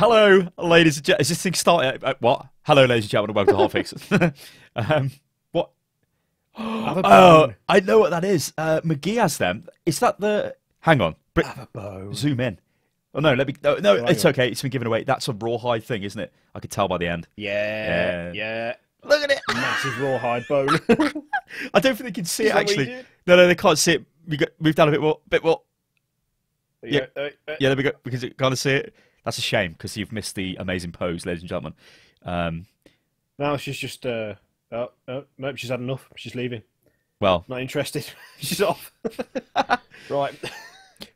Hello, ladies and gentlemen. Is this thing started? What? Hello, ladies and gentlemen, and welcome to HOTFIX. What? Oh, I know what that is. McGee has them. Is that the... Hang on. Zoom in. Oh, no, let me... No, it's okay. It's been given away. That's a rawhide thing, isn't it? I could tell by the end. Yeah. Look at it. Massive rawhide bone. I don't think they can see it, actually. No, they can't see it. Move down a bit more. Yeah, there we go. Because you can't see it. That's a shame, because you've missed the amazing pose, ladies and gentlemen. Now she's just... nope, she's had enough. She's leaving. Well... Not interested. She's off. Right.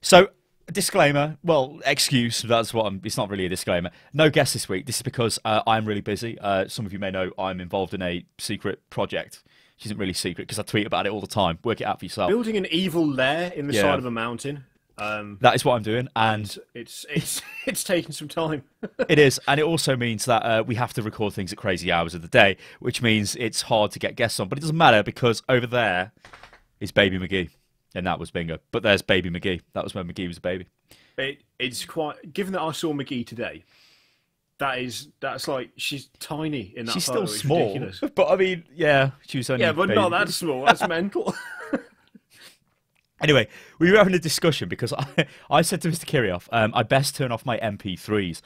So, disclaimer. Well, excuse. That's what I'm... It's not really a disclaimer. No guest this week. This is because I'm really busy. Some of you may know I'm involved in a secret project. Which isn't really secret, because I tweet about it all the time. Work it out for yourself. Building an evil lair in the side of a mountain. That is what I'm doing, and it's taking some time. It is, and it also means that we have to record things at crazy hours of the day, which means it's hard to get guests on. But it doesn't matter, because over there is Baby McGee, and that was Bingo. But there's Baby McGee. That was when McGee was a baby. It's quite. Given that I saw McGee today, that's like she's tiny in that. She's photo. still small, ridiculous. But I mean, yeah, she was only. Yeah, but baby. not that small. That's mental. Anyway, we were having a discussion because I said to Mr. Kirioth, I best turn off my MP3s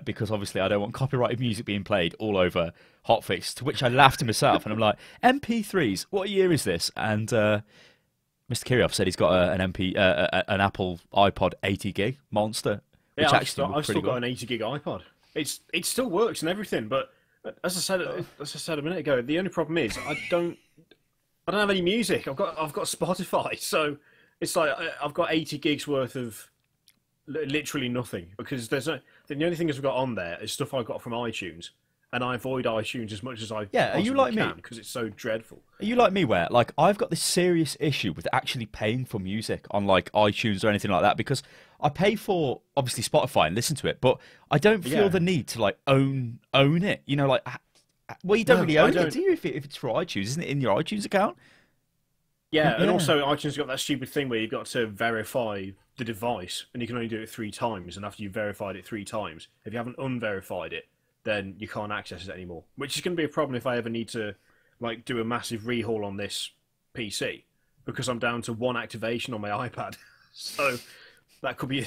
because obviously I don't want copyrighted music being played all over HOTFIX, to which I laughed to myself and I'm like, MP3s, what year is this? And Mr. Kirioth said he's got an Apple iPod 80 gig monster, which yeah, actually I've still got an 80 gig iPod. It still works and everything, but as I said a minute ago, the only problem is I don't have any music. I've got Spotify, so it's like I've got 80 gigs worth of literally nothing, because the only thing I've got on there is stuff I got from iTunes, and I avoid iTunes as much as I are you like me? Because it's so dreadful. Are you like me, where like I've got this serious issue with actually paying for music on like iTunes or anything like that, because I pay for obviously Spotify and listen to it, but I don't feel the need to like own it. You know, like. Well, you don't really own it, do you? If it's for iTunes, isn't it in your iTunes account? Yeah, and also iTunes got that stupid thing where you've got to verify the device, and you can only do it 3 times. And after you've verified it 3 times, if you haven't unverified it, then you can't access it anymore. Which is going to be a problem if I ever need to like do a massive rehaul on this PC, because I'm down to 1 activation on my iPad. So that could be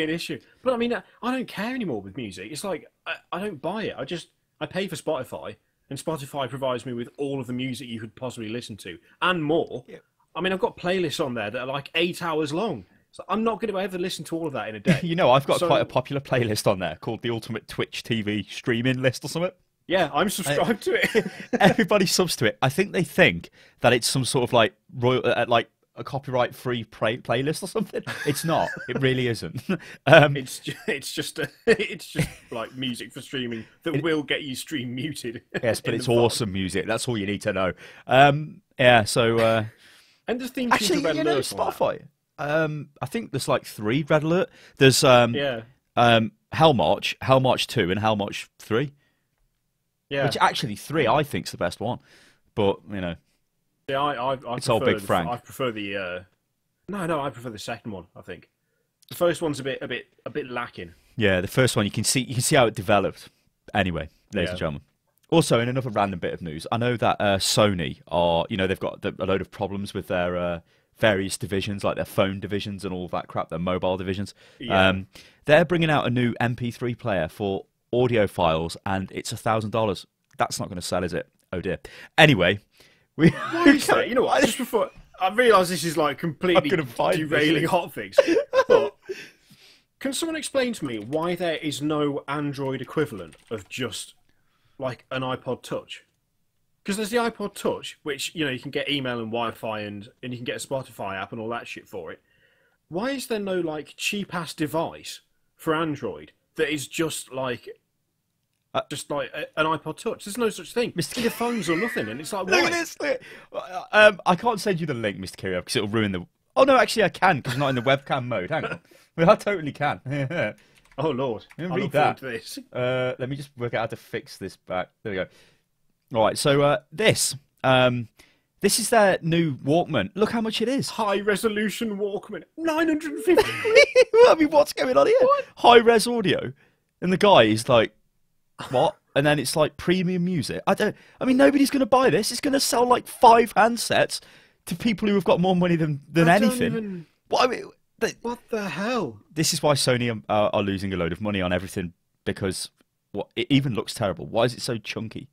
an issue. But I mean, I don't care anymore with music. It's like I don't buy it. I pay for Spotify, and Spotify provides me with all of the music you could possibly listen to, and more. Yeah. I mean, I've got playlists on there that are like 8 hours long, so I'm not going to ever listen to all of that in a day. You know, I've got quite a popular playlist on there called the Ultimate Twitch TV Streaming List or something. Yeah, I'm subscribed to it. Everybody subs to it. I think they think that it's some sort of like like a copyright-free playlist or something. It's not. It really isn't. It's just like music for streaming that will get you stream muted. Yes, but it's awesome music. That's all you need to know. Yeah. So and the theme actually, Red Alert Spotify. I think there's like 3 Red Alert. There's Hell March, Hell March 2, and Hell March 3. Yeah. Which actually 3 I think's the best one, but you know. Yeah, it's all Big Frank. I prefer the I prefer the second one. I think the first one's a bit lacking. Yeah, the first one you can see how it developed. Anyway, ladies and gentlemen. Also, in another random bit of news, I know that Sony they've got a load of problems with their various divisions, like their phone divisions and all that crap, their mobile divisions. Yeah. They're bringing out a new MP3 player for audio files, and it's $1,000. That's not going to sell, is it? Oh dear. Anyway. You know what? Just before I realise this is like completely derailing HOTFIX, but can someone explain to me why there is no Android equivalent of just like an iPod Touch? Because there's the iPod Touch, which you can get email and Wi-Fi and you can get a Spotify app and all that shit for it. Why is there no like cheap ass device for Android that is just like an iPod Touch? There's no such thing. Either phones or nothing, and it's like, why? Look at this. I can't send you the link, Mr. Kirioth, because it'll ruin the... Oh, no, actually I can, because I'm not in the webcam mode. Hang on. I totally can. Oh, Lord. Let me read that. This. Let me just work out how to fix this back. There we go. All right, so this is their new Walkman. Look how much it is. High-resolution Walkman. $950. I mean, what's going on here? What? High-res audio. And the guy is like, what? And then it's like premium music. I mean, nobody's going to buy this. It's going to sell like 5 handsets to people who have got more money than anything. What, I mean, what the hell? This is why Sony are losing a load of money on everything, because it even looks terrible. Why is it so chunky?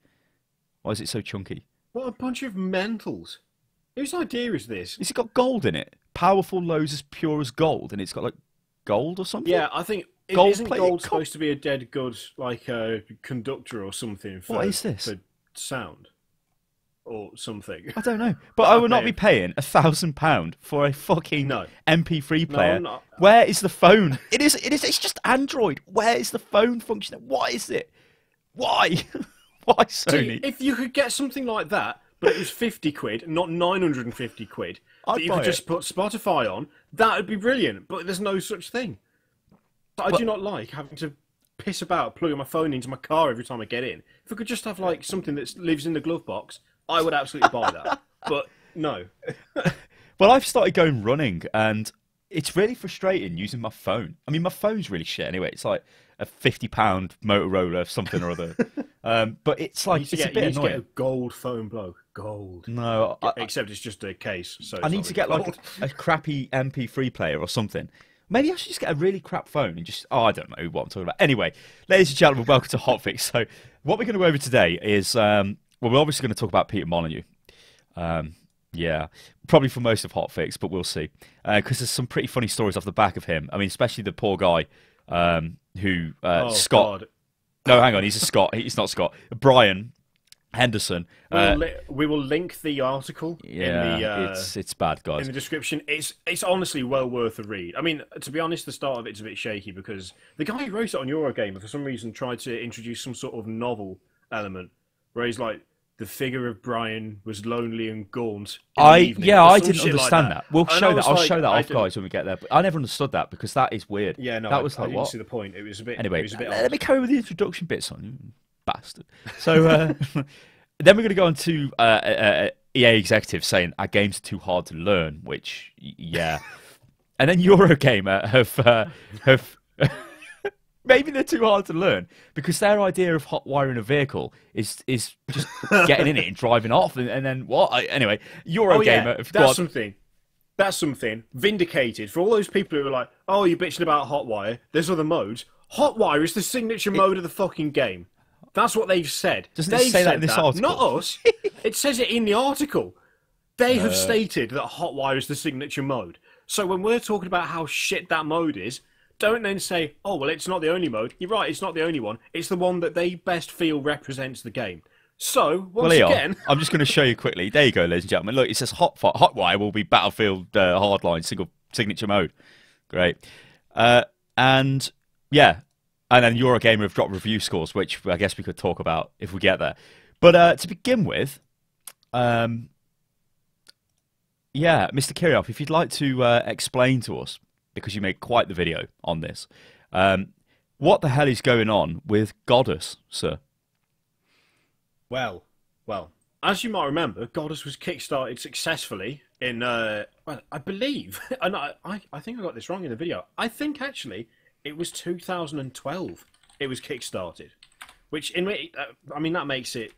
Why is it so chunky? What a bunch of mentals. Whose idea is this? Has it got gold in it? Powerful lows as pure as gold, and it's got like gold or something? Yeah, I think... Isn't gold supposed to be a dead good, like a conductor or something for, what is this? for sound? Or something? I don't know. But I will not be paying £1,000 for a fucking MP3 player. No, Where is the phone? It's just Android. Where is the phone function? What is it? Why? Why, Sony? If you could get something like that, but it was 50 quid, not 950 quid, that you could just put Spotify on, that would be brilliant. But there's no such thing. I do not like having to piss about plugging my phone into my car every time I get in. If I could just have like something that lives in the glove box, I would absolutely buy that. But no. Well, I've started going running, and it's really frustrating using my phone. I mean, my phone's really shit anyway. It's like a £50 Motorola something or other. But it's like it's a bit annoying. You need to get a gold phone, bloke. Gold. No, except it's just a case. So I need to get like a crappy MP3 player or something. Maybe I should just get a really crap phone and just... Oh, I don't know what I'm talking about. Anyway, ladies and gentlemen, welcome to HOTFIX. So what we're going to go over today is... well, we're obviously going to talk about Peter Molyneux. Yeah, probably for most of HOTFIX, but we'll see. Because there's some pretty funny stories off the back of him. I mean, especially the poor guy who... Scott... God. No, hang on, he's a Scott. He's not Scott. Brian Henderson. We will link the article in the it's bad, guys. in the description. It's honestly well worth a read. I mean, to be honest, the start of it's a bit shaky because the guy who wrote it on Eurogamer for some reason tried to introduce some sort of novel element where he's like, the figure of Brian was lonely and gaunt. I didn't understand that. We'll show that. I'll show that off, guys, when we get there. But I never understood that because that is weird. Yeah, no, that was I like, didn't what? see the point. It was a bit. Anyway, it was a bit let me carry with the introduction bits on you, bastard. So then we're going to go on to EA executives saying our games are too hard to learn, which yeah, and then Eurogamer have. Maybe they're too hard to learn because their idea of hot wiring a vehicle is just getting in it and driving off, and then what? Anyway, Eurogamer. That's something vindicated for all those people who are like, "Oh, you're bitching about Hotwire. There's other modes. Hotwire is the signature mode of the fucking game." That's what they've said. Doesn't it say that in this article? Not us. It says it in the article. They have stated that Hotwire is the signature mode. So when we're talking about how shit that mode is, don't then say, oh, well, it's not the only mode. You're right, it's not the only one. It's the one that they best feel represents the game. So, again... I'm just going to show you quickly. There you go, ladies and gentlemen. Look, it says Hotwire will be Battlefield Hardline signature mode. Great. And, yeah. And then Eurogamer have dropped review scores, which I guess we could talk about if we get there. But to begin with, yeah, Mr. Kirioth, if you'd like to explain to us, because you made quite the video on this, what the hell is going on with Godus, sir? Well, as you might remember, Godus was kickstarted successfully in, well, I believe, and I think I got this wrong in the video. I think, actually, it was 2012 it was kickstarted, which, I mean, that makes it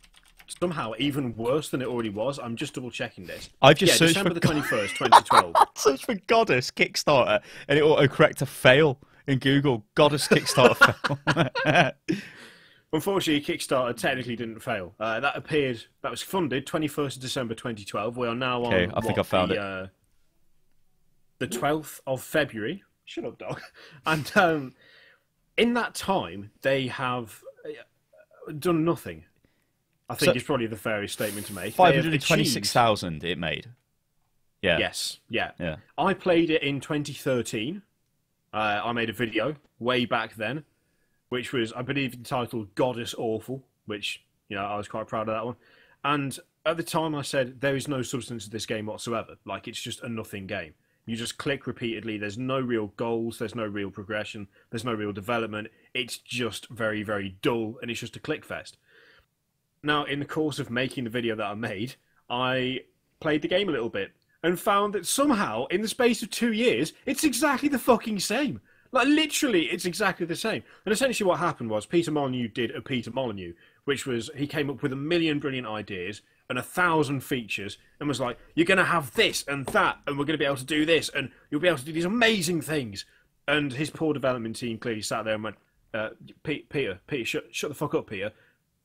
somehow even worse than it already was. I'm just double checking this. I just searched December the 21st, 2012. Search for Godus Kickstarter and it autocorrect a fail in Google. Godus Kickstarter fail. Unfortunately, Kickstarter technically didn't fail. That was funded 21st of December 2012. We are now on I think I found it. The 12th of February. Shut up, dog. And in that time, they have done nothing. I think it's probably the fairest statement to make. 526,000 it made. Yeah. Yes. Yeah. I played it in 2013. I made a video way back then, which was, I believe, entitled Godus Awful, which, I was quite proud of that one. And at the time I said, there is no substance to this game whatsoever. Like, it's just a nothing game. You just click repeatedly. There's no real goals. There's no real progression. There's no real development. It's just very, very dull, and it's just a click fest. Now, in the course of making the video that I made, I played the game a little bit and found that somehow, in the space of 2 years, it's exactly the fucking same. Like, literally, it's exactly the same. And essentially what happened was Peter Molyneux did a Peter Molyneux, which was he came up with a million brilliant ideas and 1,000 features and was like, you're going to have this and that, and we're going to be able to do this, and you'll be able to do these amazing things. And his poor development team clearly sat there and went, Peter, shut the fuck up, Peter.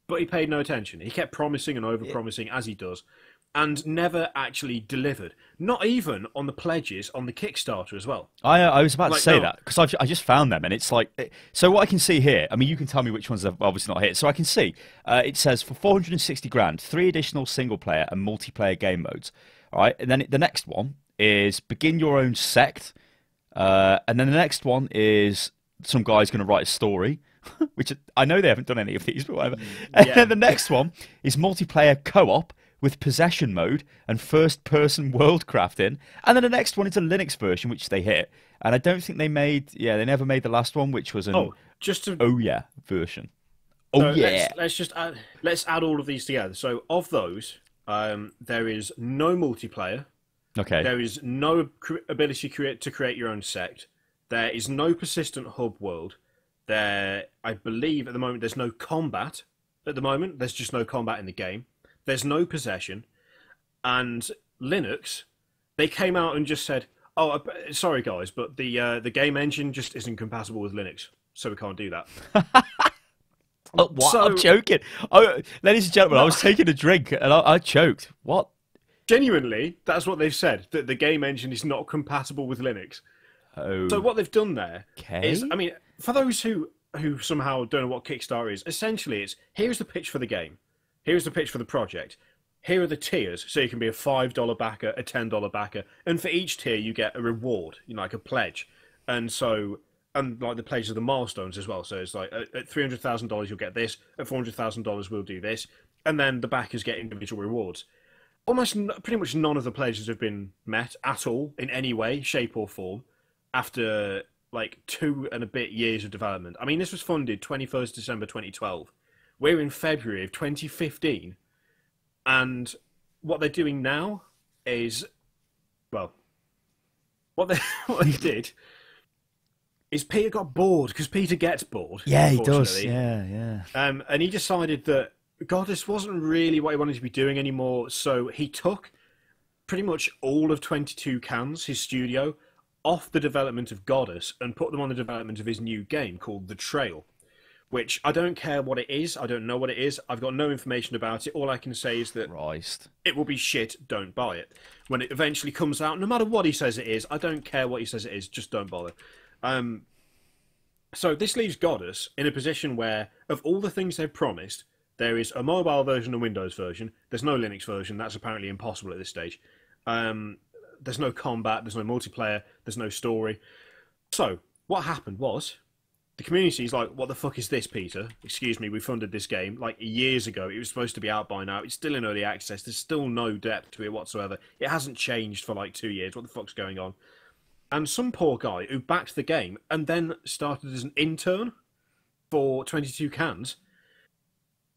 But he paid no attention. He kept promising and over-promising, as he does, and never actually delivered. Not even on the pledges on the Kickstarter as well. I was about to say that, because I just found them, and it's like... So what I can see here, I mean, you can tell me which ones have obviously not hit. So I can see, it says, for 460 grand, 3 additional single-player and multiplayer game modes. All right, and then the next one is begin your own sect, and then the next one is some guy's going to write a story, which I know they haven't done any of these, but whatever. And then the next one is multiplayer co-op, with possession mode and first-person world crafting, and then the next one is a Linux version, which they hit. And I don't think they made, they never made the last one, which was an version. Let's add all of these together. So of those, there is no multiplayer. Okay. There is no ability to create your own sect. There is no persistent hub world. There, I believe, at the moment, there's no combat. At the moment, there's just no combat in the game. There's no possession, and Linux, they came out and just said, "Oh, sorry guys, but the game engine just isn't compatible with Linux, so we can't do that." What? So, I'm joking. Ladies and gentlemen, I was taking a drink and I choked. What? Genuinely, that's what they've said, that the game engine is not compatible with Linux. Oh. So what they've done there is, I mean, for those who somehow don't know what Kickstarter is, essentially it's, here's the pitch for the game. Here's the pitch for the project. Here are the tiers, so you can be a $5 backer, a $10 backer, and for each tier you get a reward, like a pledge. And like the pledges are the milestones as well. So it's like at $300,000 you'll get this, at $400,000 we'll do this, and then the backers get individual rewards. Pretty much none of the pledges have been met at all in any way, shape or form after like 2 and a bit years of development. I mean, this was funded 21st December 2012. We're in February of 2015, and what they're doing now is, well, what they did is Peter got bored, because Peter gets bored. Yeah, he does. Yeah. And he decided that Godus wasn't really what he wanted to be doing anymore, so he took pretty much all of 22 Cans, his studio, off the development of Godus and put them on the development of his new game called The Trail. Which I don't care what it is. I don't know what it is. I've got no information about it. All I can say is that it will be shit. Don't buy it. When it eventually comes out, no matter what he says it is, I don't care what he says it is. Just don't bother. So this leaves Godus in a position where, of all the things they've promised, there is a mobile version and Windows version. There's no Linux version. That's apparently impossible at this stage. There's no combat. There's no multiplayer. There's no story. So what happened was, the community's like, what the fuck is this, Peter? Excuse me, we funded this game like years ago. It was supposed to be out by now. It's still in early access. There's still no depth to it whatsoever. It hasn't changed for like 2 years. What the fuck's going on? And some poor guy who backed the game and then started as an intern for 22 Cans,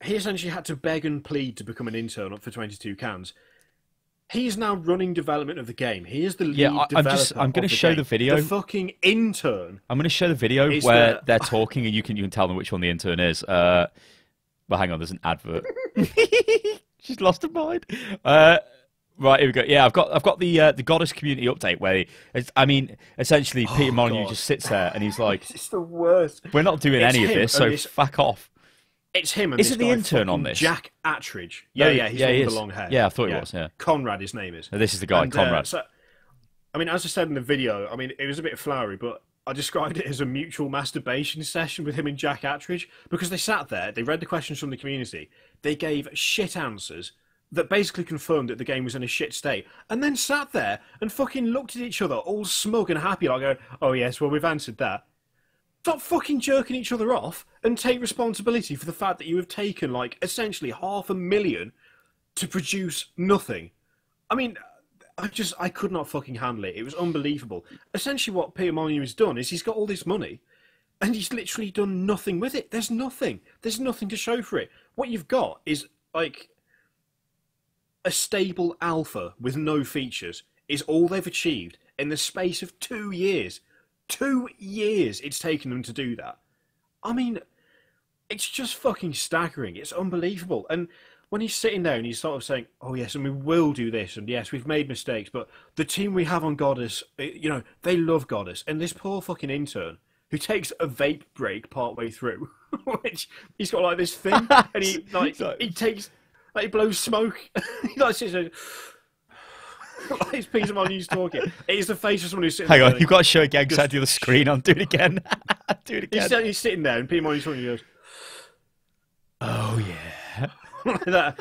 he essentially had to beg and plead to become an intern for 22 Cans. He is now running development of the game. He is the lead developer. I'm going to show the video. The fucking intern. I'm going to show the video where they're talking, and you can tell them which one the intern is. Well, hang on, there's an advert. She's lost her mind. Right, here we go. Yeah, I've got the Goddess community update where, essentially Peter Molyneux just sits there and he's like, "It's the worst. We're not doing any of this, so fuck off." It's him and Isn't the intern on this? Jack Attridge. Yeah, he's with the long hair. Yeah, I thought he was, yeah. Conrad, his name is. This is the guy, Conrad. So, as I said in the video, it was a bit flowery, but I described it as a mutual masturbation session with him and Jack Attridge, because they sat there, they read the questions from the community, they gave shit answers that basically confirmed that the game was in a shit state, and then sat there and fucking looked at each other all smug and happy, like going, "Oh yes, well we've answered that." Stop fucking jerking each other off and take responsibility for the fact that you have taken, like, essentially $500,000 to produce nothing. I could not fucking handle it. It was unbelievable. Essentially what Peter Molyneux has done is he's got all this money and he's literally done nothing with it. There's nothing. There's nothing to show for it. What you've got is, like, a stable alpha with no features is all they've achieved in the space of 2 years. 2 years it's taken them to do that. I mean, it's just fucking staggering. It's unbelievable. And when he's sitting there and he's sort of saying, oh yes, and we will do this, and yes, we've made mistakes, but the team we have on Godus, you know, they love Godus. And this poor fucking intern who takes a vape break partway through, which he's got like this thing, and he blows smoke. He like sits there, like it's Peter Molyneux talking. It is the face of someone who's sitting Hang there. on, you've got to show again because I do the screen. I'll do it again. Do it again. He's sitting there, and Peter Molyneux talking, he goes, oh yeah. like that.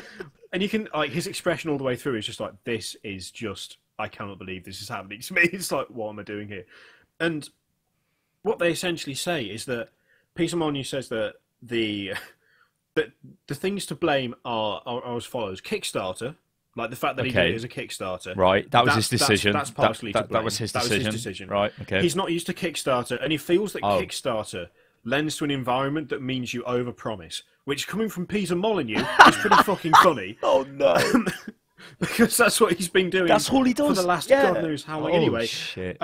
And you can, like, his expression all the way through is just like, this is just, I cannot believe this is happening to me. It's like, what am I doing here? And what they essentially say is that Peter Molyneux says that the things to blame are as follows: Kickstarter, like the fact that he did it as a Kickstarter. Right, that was his decision. That's partially to blame. That was his decision. Right, okay. He's not used to Kickstarter, and he feels that Kickstarter lends to an environment that means you overpromise, which, coming from Peter Molyneux, is pretty fucking funny. Oh no. Because that's what he's been doing. That's all he does for the last God knows how long. Anyway, shit.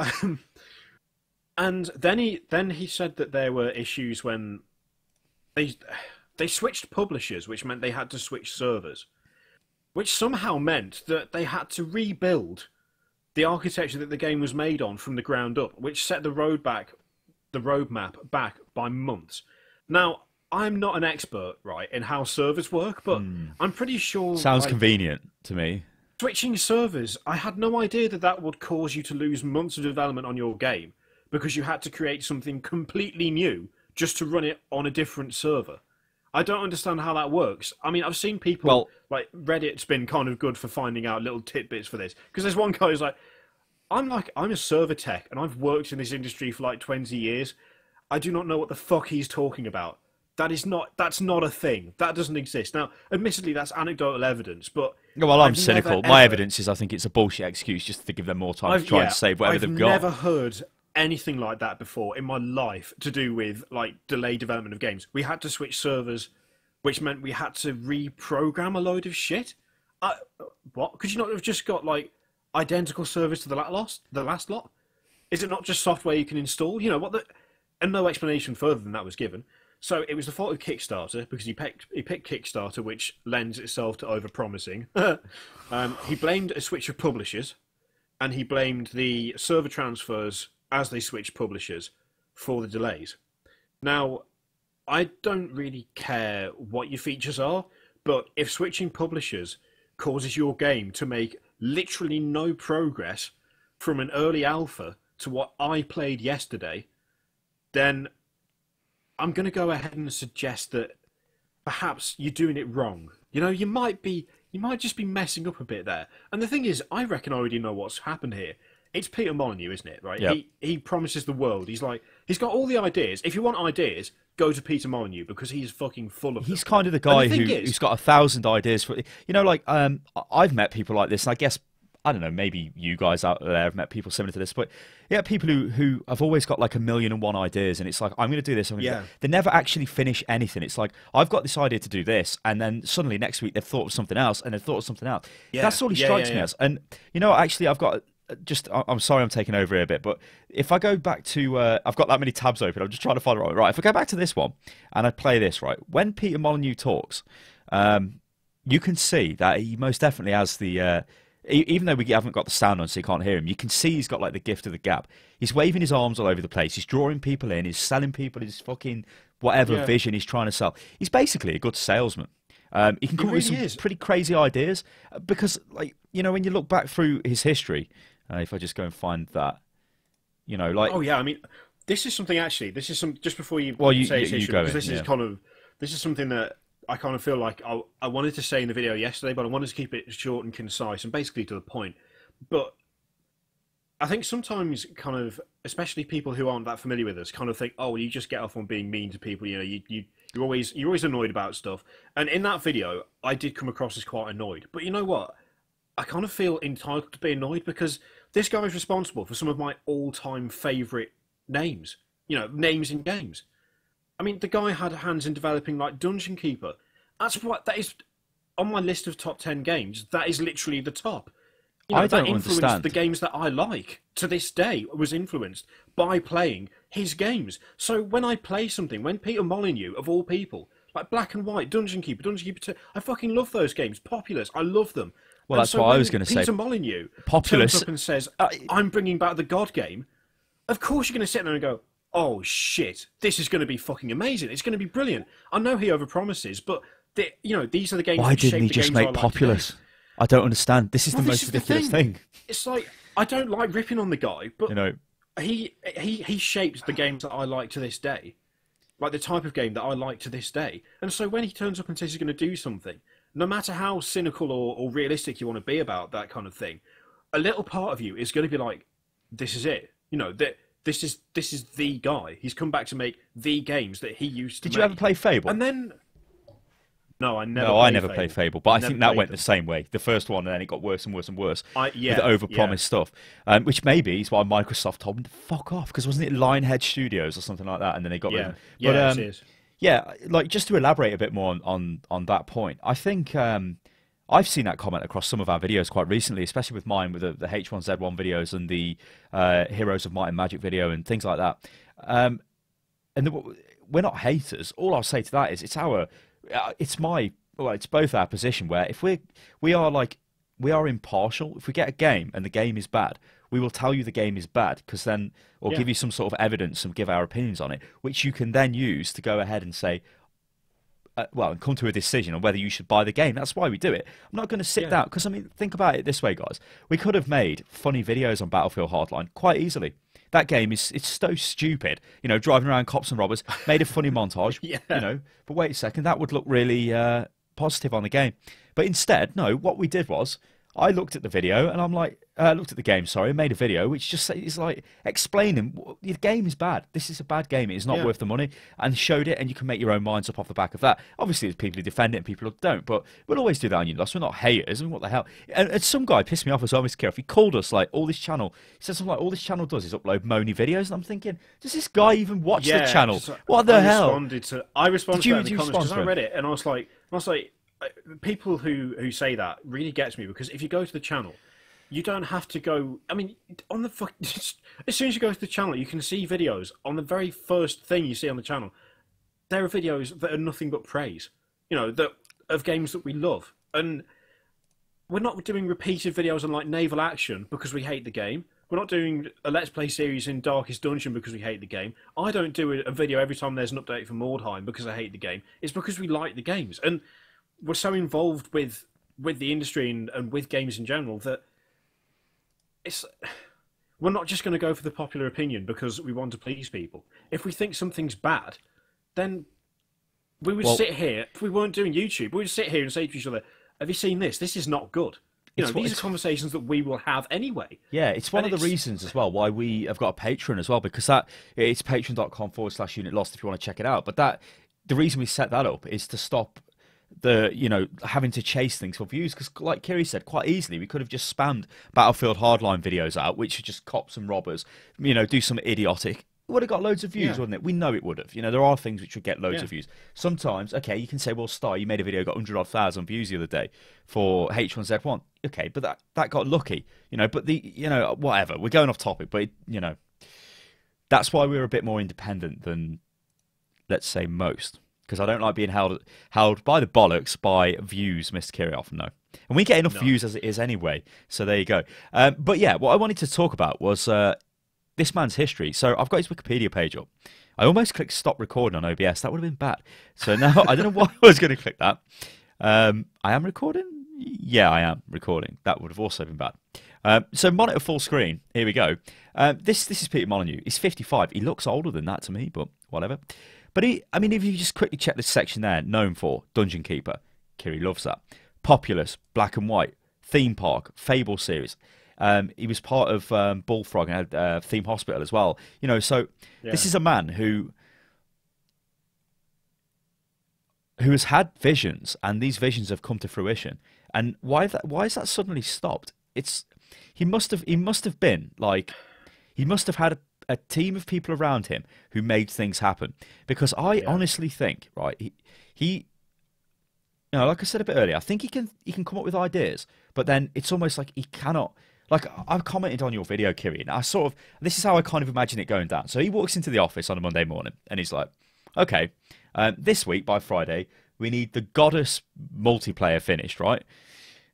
And then he said that there were issues when they switched publishers, which meant they had to switch servers, which somehow meant that they had to rebuild the architecture that the game was made on from the ground up, which set the roadmap back by months. Now, I'm not an expert, right, in how servers work, but I'm pretty sure... Sounds convenient to me. Switching servers, I had no idea that would cause you to lose months of development on your game, because you had to create something completely new just to run it on a different server. I don't understand how that works. I mean, I've seen people, like, Reddit's been kind of good for finding out little tidbits for this, because there's one guy who's like, I'm a server tech, and I've worked in this industry for like 20 years. I do not know what the fuck he's talking about. That's not a thing. That doesn't exist. Now, admittedly, that's anecdotal evidence, but... Well, I'm cynical. My evidence is I think it's a bullshit excuse just to give them more time to try and save whatever they've got. I've never heard anything like that before in my life to do with, like, delayed development of games. We had to switch servers, which meant we had to reprogram a load of shit. What? Could you not have just got, like, identical servers to the last lot? Is it not just software you can install? You know, what the... And no explanation further than that was given. So it was the fault of Kickstarter, because he picked Kickstarter, which lends itself to overpromising. He blamed a switch of publishers, and he blamed the server transfers as they switched publishers for the delays. Now, I don't really care what your features are, but if switching publishers causes your game to make literally no progress from an early alpha to what I played yesterday, then I'm going to go ahead and suggest that perhaps you're doing it wrong. You know, you might just be messing up a bit there. And the thing is, I reckon I already know what's happened here. It's Peter Molyneux, isn't it? Right? Yep. He promises the world. He's got all the ideas. If you want ideas, go to Peter Molyneux, because he's fucking full of them. He's kind of the guy who's got 1,000 ideas for. You know, like I've met people like this, and I guess, I don't know, maybe you guys out there have met people similar to this, but yeah, people who have always got like 1,000,001 ideas, and it's like, I'm going to do this. They never actually finish anything. It's like, I've got this idea to do this, and then suddenly next week they've thought of something else, and they've thought of something else. Yeah. That's all he strikes me as. And you know, actually, I've got I'm sorry I'm taking over here a bit, but if I go back to, I've got that many tabs open, I'm just trying to find the right. If I go back to this one, and I play this, right, when Peter Molyneux talks, you can see that he most definitely has the... even though we haven't got the sound on so you can't hear him, you can see he's got like the gift of the gab. He's waving his arms all over the place. He's drawing people in. He's selling people his fucking whatever vision he's trying to sell. He's basically a good salesman. He can come up with some pretty crazy ideas because, like, you know, when you look back through his history, if I just go and find that, you know, like... Oh, yeah, I mean, this is something actually, just before you say his history, because this is something that I kind of feel like I wanted to say in the video yesterday, but I wanted to keep it short and concise and basically to the point. But I think sometimes kind of, especially people who aren't that familiar with us, kind of think, oh, well, you just get off on being mean to people. You know, you're always annoyed about stuff. And in that video, I did come across as quite annoyed. But you know what? I kind of feel entitled to be annoyed because this guy is responsible for some of my all-time favourite names. You know, names in games. I mean, the guy had hands in developing, like, Dungeon Keeper. That is on my list of top 10 games. That is literally the top. You know, I don't that influenced understand. the games that I like. To this day, was influenced by playing his games. So when I play something, when Peter Molyneux, of all people, like Black and White, Dungeon Keeper 2, I fucking love those games. Populous, I love them. Well, and that's so what I was when going to say. Peter Molyneux Populous turns up and says, I'm bringing back the God game, of course you're going to sit there and go, oh shit, this is going to be fucking amazing. It's going to be brilliant. I know he overpromises, but these are the games Why that didn't shape he the just games make I like Populous? today. I don't understand. This is the most This ridiculous thing. It's like, I don't like ripping on the guy, but You know, he shaped the games that I like to this day. Like the type of game that I like to this day. And so when he turns up and says he's going to do something, no matter how cynical or realistic you want to be about that kind of thing, a little part of you is going to be like, this is it. You know, that this is the guy. He's come back to make the games that he used to make. did you ever play Fable? And then... No, I never. No, I never played Fable, but I think that went them. the same way. The first one, and then it got worse and worse and worse with Yeah, overpromised stuff, which maybe is why Microsoft told them to fuck off, because wasn't it Lionhead Studios or something like that, and then they got rid of them. Yeah, But, it is. yeah, like just to elaborate a bit more on that point, I think I've seen that comment across some of our videos quite recently, especially with mine, with the H1Z1 videos and the Heroes of Might and Magic video and things like that. We're not haters. All I'll say to that is it's both our position, where if we are impartial. If we get a game and the game is bad, we will tell you the game is bad, because then, or give you some sort of evidence and give our opinions on it, which you can then use to go ahead and say, and come to a decision on whether you should buy the game. That's why we do it. I'm not going to sit down, because I mean, think about it this way, guys. We could have made funny videos on Battlefield Hardline quite easily. That game it's so stupid, driving around cops and robbers. Made a funny montage, But wait a second, that would look really positive on the game. But instead, no. What we did was, I looked at the video and I'm like, looked at the game, sorry, made a video which just is like explaining the game is bad. This is a bad game. It is not worth the money, and showed it, and you can make your own minds up off the back of that. Obviously, there's people who defend it and people who don't, but we'll always do that on Unilost. We're not haters. I mean, what the hell? And some guy pissed me off as well, Mr. Kirioth. He called us like, all this channel. He said something like, all this channel does is upload moany videos, and I'm thinking, does this guy even watch the channel? What the hell? I responded to that in the comments because I to read it, and I was like, people who say that really gets me, because if you go to the channel, you don't have to go. I mean, on the as soon as you go to the channel, you can see videos. On the very first thing you see on the channel, there are videos that are nothing but praise. That of games that we love, and we're not doing repeated videos on like Naval Action because we hate the game. We're not doing a Let's Play series in Darkest Dungeon because we hate the game. I don't do a video every time there's an update for Mordheim because I hate the game. It's because we like the games, and we're so involved with the industry and with games in general that we're not just going to go for the popular opinion because we want to please people. If we think something's bad, then we would sit here. If we weren't doing YouTube, we would sit here and say to each other, "Have you seen this? This is not good." These are conversations that we will have anyway. Yeah, it's one of the reasons as well why we have got a Patreon as well, because it's patreon.com/UnitLost if you want to check it out. But the reason we set that up is to stop having to chase things for views, because like Kiri said, quite easily we could have just spammed Battlefield Hardline videos out, which are just cops and robbers, do some idiotic. It would have got loads of views, wouldn't it? We know it would have. There are things which would get loads of views. Sometimes, okay, you can say, well, Star, you made a video, got 100,000 views the other day for H1Z1. Okay, but that got lucky, but whatever. We're going off topic, but that's why we're a bit more independent than, let's say, most. Because I don't like being held by the bollocks by views, Mr. Kirioth, no. And we get enough views as it is anyway, so there you go. But yeah, what I wanted to talk about was this man's history. So I've got his Wikipedia page up. I almost clicked stop recording on OBS. That would have been bad. So now I don't know why I was going to click that. I am recording? Yeah, I am recording. That would have also been bad. So monitor full screen. Here we go. This is Peter Molyneux. He's 55. He looks older than that to me, but whatever. But if you just quickly check this section there, known for Dungeon Keeper, Kiri loves that. Populous, Black and White, Theme Park, Fable series. He was part of Bullfrog and had Theme Hospital as well. This is a man who has had visions, and these visions have come to fruition. And why is that suddenly stopped? He must have had a team of people around him who made things happen, because I honestly think, right, he you know, like I said a bit earlier, I think he can come up with ideas, but then it's almost like he cannot. Like I've commented on your video, Kiri, and this is how I kind of imagine it going down. So he walks into the office on a Monday morning, and he's like, "Okay, this week by Friday, we need the Godus multiplayer finished, right?"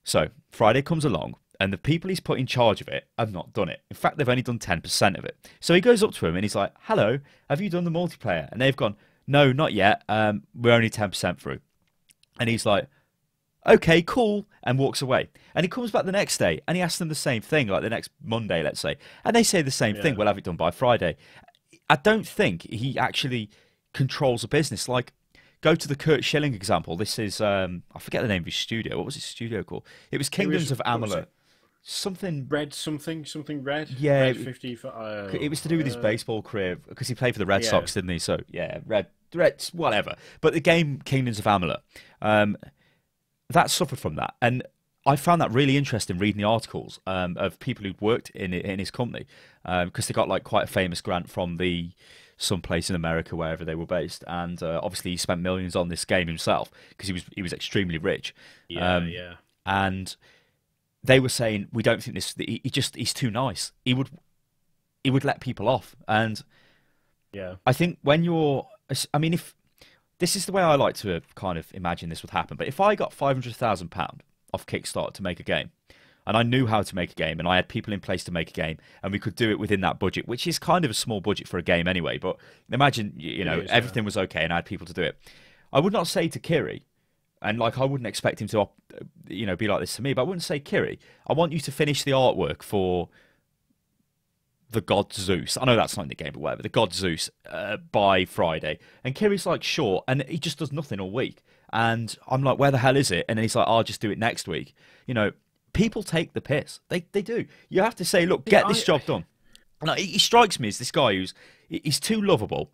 So Friday comes along, and the people he's put in charge of it have not done it. In fact, they've only done 10% of it. So he goes up to him and he's like, "Hello, have you done the multiplayer?" And they've gone, "No, not yet. We're only 10% through." And he's like, "Okay, cool," and walks away. And he comes back the next day and he asks them the same thing, like the next Monday, let's say. And they say the same thing, "We'll have it done by Friday." I don't think he actually controls a business. Like, go to the Kurt Schilling example. This is, I forget the name of his studio. What was his studio called? It was Kingdoms of Amalur. Something red, something red. Yeah, red 50. It was to do with his baseball career because he played for the Red Sox, didn't he? So yeah, red, whatever. But the game Kingdoms of Amalur, that suffered from that, and I found that really interesting reading the articles of people who'd worked in his company because they got like quite a famous grant from some place in America, wherever they were based, and obviously he spent millions on this game himself because he was extremely rich. And they were saying, "We don't think this. He's too nice. He would let people off." And I think if this is the way I like to kind of imagine this would happen, but if I got £500,000 off Kickstarter to make a game, and I knew how to make a game, and I had people in place to make a game, and we could do it within that budget, which is kind of a small budget for a game anyway. But imagine, everything was okay, and I had people to do it. I would not say to Kiri, and like I wouldn't expect him to, be like this to me, but I wouldn't say, "Kiri, I want you to finish the artwork for the god Zeus." I know that's not in the game, but whatever. The god Zeus by Friday. And Kiri's like, "Sure," and he just does nothing all week. And I'm like, "Where the hell is it?" And then he's like, "I'll just do it next week." People take the piss. They do. You have to say, "Look, get this job done." Like, he strikes me as this guy he's too lovable,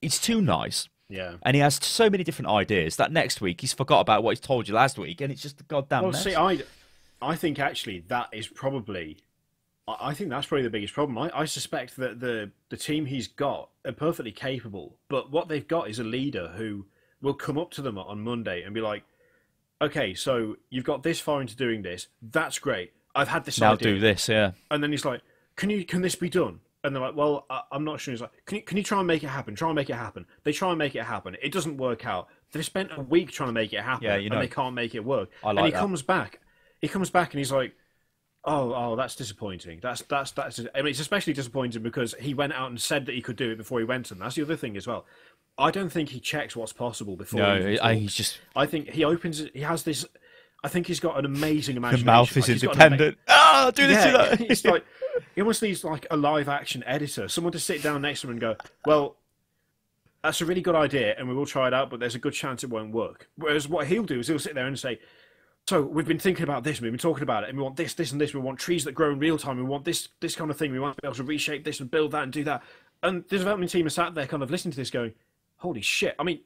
he's too nice. Yeah. And he has so many different ideas that next week he's forgot about what he's told you last week, and it's just a goddamn mess. See, I think actually that is probably, I think that's probably the biggest problem. I suspect that the team he's got are perfectly capable, but what they've got is a leader who will come up to them on Monday and be like, "Okay, so you've got this far into doing this. That's great. I've had this now idea. Do this, yeah." And then he's like, "Can this be done?" And they're like, "Well, I'm not sure." He's like, can you try and make it happen? Try and make it happen." They try and make it happen. It doesn't work out. They've spent a week trying to make it happen, and they can't make it work. I like and he that. comes back. He comes back and he's like, "Oh, that's disappointing. That's. I mean, it's especially disappointing because he went out and said that he could do it before he went, and that's the other thing as well. I don't think he checks what's possible before. No, he's just. I think he opens. He has this. I think he's got an amazing imagination. The mouth is independent. Do this, do that. It's like he almost needs like a live action editor, someone to sit down next to him and go, "Well, that's a really good idea, and we will try it out, but there's a good chance it won't work." Whereas what he'll do is he'll sit there and say, "So we've been thinking about this, we've been talking about it, and we want this, this, and this. We want trees that grow in real time. We want this kind of thing. We want to be able to reshape this and build that and do that." And the development team is sat there, kind of listening to this, going, "Holy shit! I mean,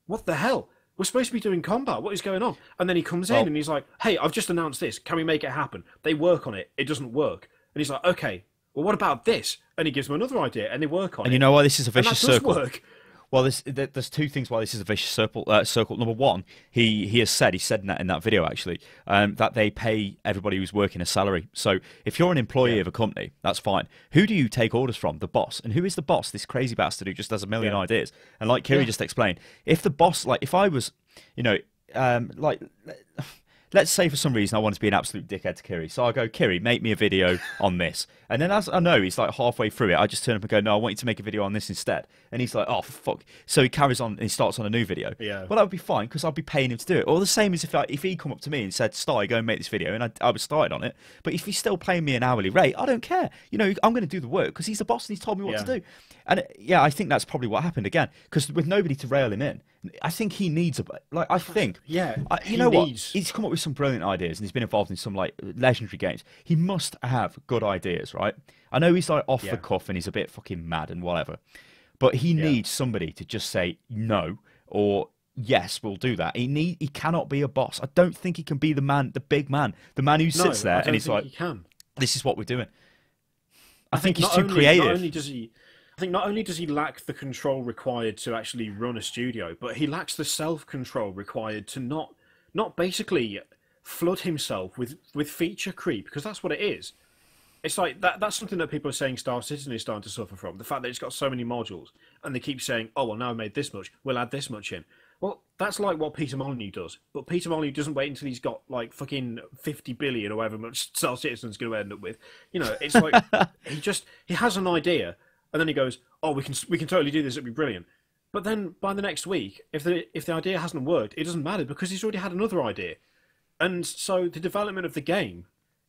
what the hell? We're supposed to be doing combat. What is going on?" And then he comes in and he's like, "Hey, I've just announced this. Can we make it happen?" They work on it. It doesn't work. And he's like, "Okay, well, what about this?" And he gives them another idea, and they work on it. And you know why this is a vicious circle? Work. Well, there's two things why this is a vicious circle. Number one, he said in that video actually that they pay everybody who's working a salary. So if you're an employee of a company, that's fine. Who do you take orders from? The boss. And who is the boss? This crazy bastard who just has a million ideas. And like Kiri just explained, if the boss, like if I was, let's say for some reason I want to be an absolute dickhead to Kiri. So I go, "Kiri, make me a video on this." And then as I know he's like halfway through it, I just turn up and go, "No, I want you to make a video on this instead." And he's like, "Oh, fuck." So he carries on and he starts on a new video. Yeah. Well, that would be fine because I'd be paying him to do it. Or the same as if he come up to me and said, "Sty, go and make this video." And I was started on it. But if he's still paying me an hourly rate, I don't care. I'm going to do the work because he's the boss and he's told me what to do. And I think that's probably what happened again because with nobody to rail him in, I think he needs he's come up with some brilliant ideas and he's been involved in some like legendary games. He must have good ideas, right? I know he's like off the cuff and he's a bit fucking mad and whatever, but he needs somebody to just say no or yes, we'll do that. He cannot be a boss. I don't think he can be the big man, the man who sits there and he's like, "This is what we're doing." I think he's too creative. Not only does he, I think not only does he lack the control required to actually run a studio, but he lacks the self-control required to not basically flood himself with feature creep, because that's what it is. It's like that's something that people are saying Star Citizen is starting to suffer from. The fact that it's got so many modules, and they keep saying, oh, well, now I made this much, we'll add this much in. Well, that's like what Peter Molyneux does. But Peter Molyneux doesn't wait until he's got like fucking 50 billion or however much Star Citizen's going to end up with. You know, it's like he has an idea, and then he goes, oh, we can totally do this, it'd be brilliant. But then by the next week, if the idea hasn't worked, it doesn't matter because he's already had another idea. And so the development of the game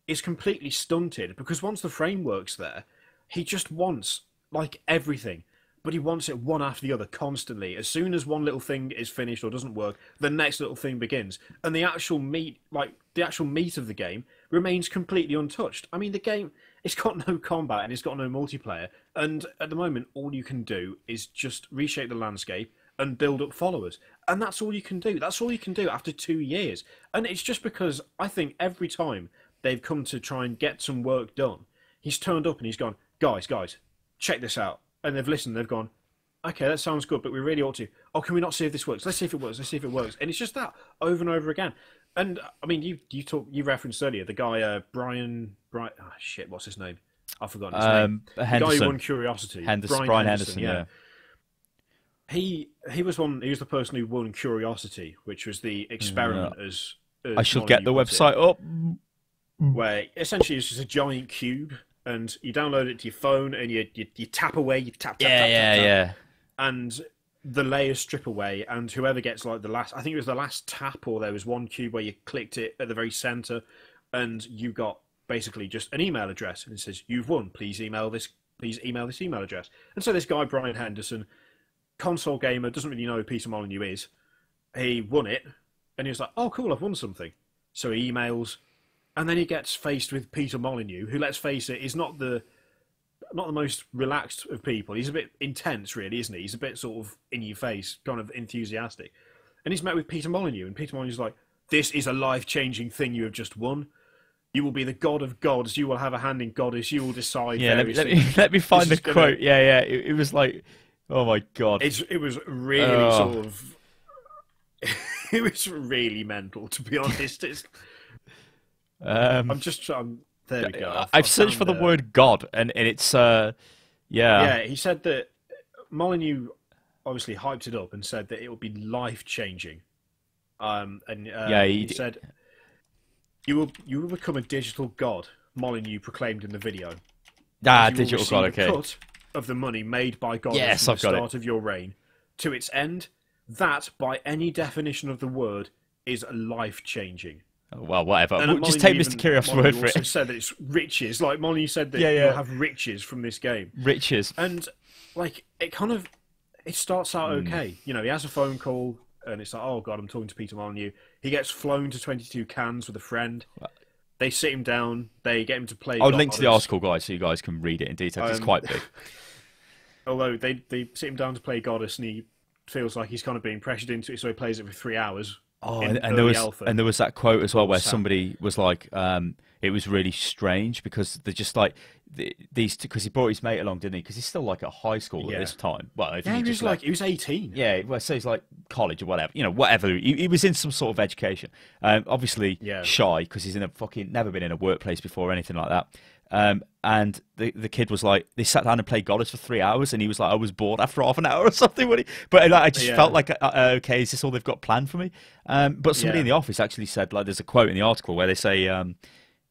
is completely stunted because once the framework's there, he just wants like everything. But he wants it one after the other constantly. As soon as one little thing is finished or doesn't work, the next little thing begins. And the actual meat of the game remains completely untouched. I mean, the game, it's got no combat and it's got no multiplayer. And at the moment, all you can do is just reshape the landscape and build up followers. And that's all you can do. That's all you can do after 2 years. And it's just because I think every time they've come to try and get some work done, he's turned up and he's gone, guys, check this out. And they've listened, they've gone, okay, that sounds good, but we really ought to. Oh, can we not see if this works? Let's see if it works. Let's see if it works. And it's just that over and over again. And I mean, you referenced earlier the guy Brian. Oh, shit, what's his name? I've forgotten his name. Henderson. The guy who won Curiosity. Brian Henderson. Yeah. He was the person who won Curiosity, which was the experiment as I shall get the website up. Where essentially it's just a giant cube. And you download it to your phone, and you tap away, you tap, and the layers strip away, and whoever gets like the last, I think it was the last tap, or there was one cube where you clicked it at the very center, and you got basically just an email address, and it says you've won. Please email this email address. And so this guy Brian Henderson, console gamer, doesn't really know who Peter Molyneux is. He won it, and he was like, "Oh, cool, I've won something." So he emails. And then he gets faced with Peter Molyneux, who, let's face it, is not the most relaxed of people. He's a bit intense, really, isn't he? He's a bit sort of in your face, kind of enthusiastic. And he's met with Peter Molyneux, and Peter Molyneux's like, "This is a life-changing thing you have just won. You will be the god of gods. You will have a hand in Godus. You will decide." Yeah, let me find the quote. Yeah. It was like, oh my god. It was really sort of. It was really mental, to be honest. I'm just trying. There we go. I've searched for the word God, and it's yeah. Yeah, he said that Molyneux obviously hyped it up and said that it would be life changing. He said, "You will become a digital god." Molyneux proclaimed in the video. Digital god. Okay. Cut of the money made by God from the start of your reign to its end. That, by any definition of the word, is life changing. Well, whatever. We'll just take Mr. Kirioth's word for it. Molyneux said that it's riches. Like, Molyneux said that you'll have riches from this game. Riches. And, like, it starts out okay. You know, he has a phone call, and it's like, oh, God, I'm talking to Peter Molyneux. He gets flown to 22 Cans with a friend. They sit him down. They get him to play I'll link to the article, guys, so you guys can read it in detail. It's quite big. Although they sit him down to play Godus, and he feels like he's kind of being pressured into it, so he plays it for 3 hours. Oh, and there was that quote as well where somebody was like, it was really strange because they're just like these because he brought his mate along, didn't he? Because he's still like at high school at this time. Well, I think he was 18. Yeah, well, so he's like college or whatever, whatever. He was in some sort of education. Obviously shy because he's never been in a workplace before or anything like that. And the kid was like, they sat down and played Godus for 3 hours, and he was like, I was bored after half an hour or something. But I just felt like, okay, is this all they've got planned for me? But somebody in the office actually said, like, there's a quote in the article where they say,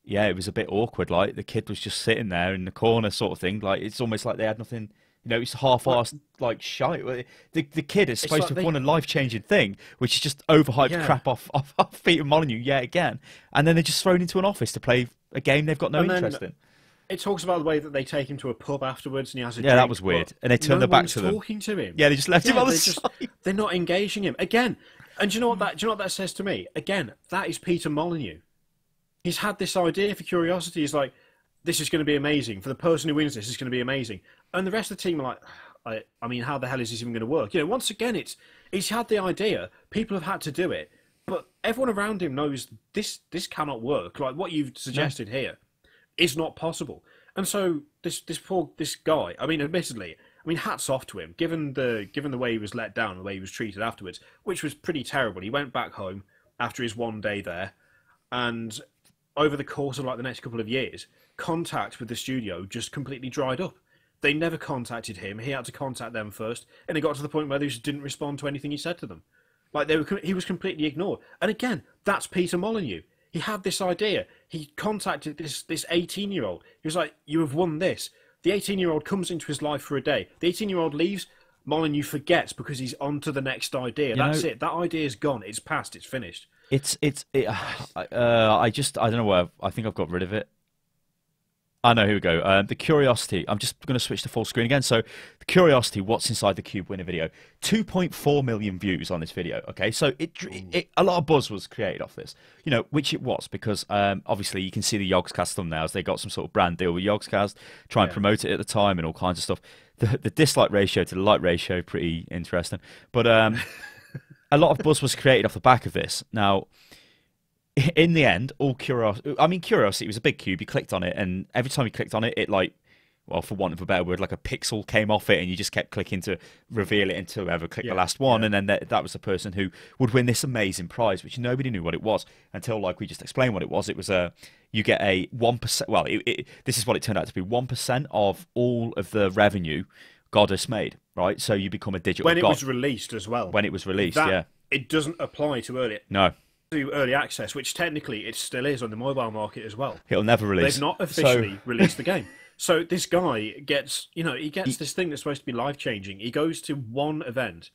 it was a bit awkward. Like, the kid was just sitting there in the corner, sort of thing. Like, it's almost like they had nothing. It's half-assed, like, shite. The kid is supposed to have won a life-changing thing, which is just overhyped crap off Peter Molyneux yet again. And then they're just thrown into an office to play a game they've got no interest in. It talks about the way that they take him to a pub afterwards and he has a drink. Yeah, that was weird. And they turned their back to them. Talking to him. Yeah, they just left him on the side. They're not engaging him. Again, and do you know what that says to me? Again, that is Peter Molyneux. He's had this idea for Curiosity. He's like, this is going to be amazing. For the person who wins this, it's going to be amazing. And the rest of the team are like, I mean, how the hell is this even going to work? Once again, he's had the idea. People have had to do it. But everyone around him knows this cannot work. Like what you've suggested here is not possible. And so this guy, I mean, admittedly, I mean, hats off to him. Given the way he was let down, the way he was treated afterwards, which was pretty terrible. He went back home after his one day there, and over the course of like the next couple of years, contact with the studio just completely dried up. They never contacted him. He had to contact them first, and it got to the point where they just didn't respond to anything he said to them. Like he was completely ignored. And again, that's Peter Molyneux. He had this idea. He contacted this 18-year-old. He was like, "You have won this." The 18-year-old comes into his life for a day. The 18-year-old leaves. Molyneux forgets because he's on to the next idea. That's it. That idea's gone. It's past. It's finished. I don't know where. I think I've got rid of it. I know, here we go. The Curiosity. I'm just going to switch to full screen again. So, the Curiosity, what's inside the cube winner video. 2.4 million views on this video. Okay, so a lot of buzz was created off this. You know, which it was because obviously you can see the Yogscast thumbnails. They got some sort of brand deal with Yogscast, try and promote it at the time and all kinds of stuff. The dislike ratio to the like ratio, pretty interesting. But a lot of buzz was created off the back of this. Now, in the end, Curiosity was a big cube. You clicked on it, and every time you clicked on it, well, for want of a better word, like a pixel came off it, and you just kept clicking to reveal it until whoever clicked the last one, and then that was the person who would win this amazing prize, which nobody knew what it was until, like, we just explained what it was. It was you get a 1%. Well, this is what it turned out to be: 1% of all of the revenue Godus made. Right, so you become a digital when it god. was released as well. When it was released, it doesn't apply to early. No. To early access, which technically it still is on the mobile market as well. It'll never release. They've not officially released the game. So this guy gets, this thing that's supposed to be life-changing. He goes to one event,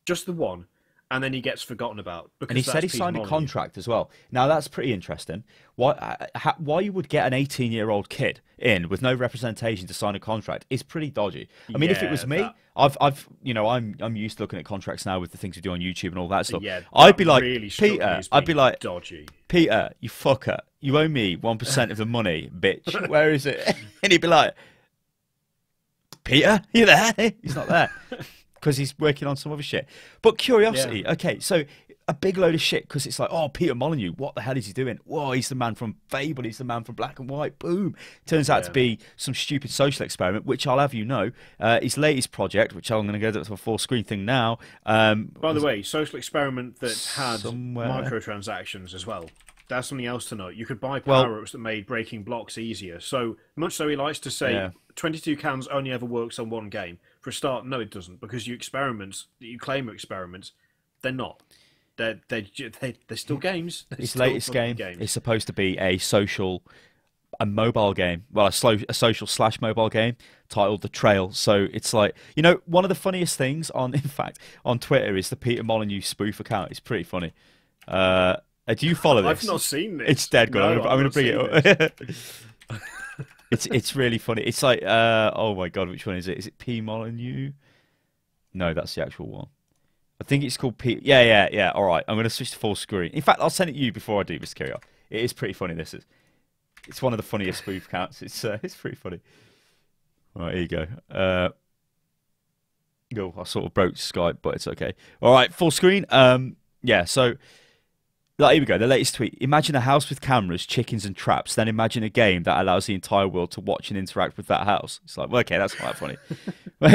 just the one, and then he gets forgotten about. And he said he signed a contract as well. Now, that's pretty interesting. Why you would get an 18-year-old kid in with no representation to sign a contract is pretty dodgy. I mean, if it was me, I'm used to looking at contracts now with the things we do on YouTube and all that stuff. Yeah, I'd be like, really Peter, I'd be like, dodgy. Peter, you fucker, you owe me 1% of the money, bitch. Where is it? And he'd be like, Peter, you there? He's not there. Because he's working on some other shit. But Curiosity, okay, so a big load of shit because it's like, oh, Peter Molyneux, what the hell is he doing? Whoa, he's the man from Fable, he's the man from Black and White, boom. Turns out to be some stupid social experiment, which I'll have you know, his latest project, which I'm going to go to a full screen thing now. By the way, social experiment that had microtransactions as well. That's something else to note. You could buy power-ups that made breaking blocks easier. So much so he likes to say, 22 cans only ever works on one game. For a start, no, it doesn't, because you claim are experiments, they're not. They're still games. His latest game is supposed to be a mobile game. Well, a social/mobile game titled The Trail. So it's like, one of the funniest things in fact, on Twitter is the Peter Molyneux spoof account. It's pretty funny. Do you follow this? I've not seen this. It's dead good. No, I'm going to bring it up. It's really funny. It's like, oh my god, which one is it? Is it P Molyneux? No, that's the actual one. I think it's called P. Yeah. All right, I'm going to switch to full screen. In fact, I'll send it to you before I do this, Kirioth. It is pretty funny. It's one of the funniest spoof counts. It's pretty funny. All right, here you go. I sort of broke Skype, but it's okay. All right, full screen. So. Here we go, the latest tweet. Imagine a house with cameras, chickens and traps, then imagine a game that allows the entire world to watch and interact with that house. It's like, well, okay, that's quite funny.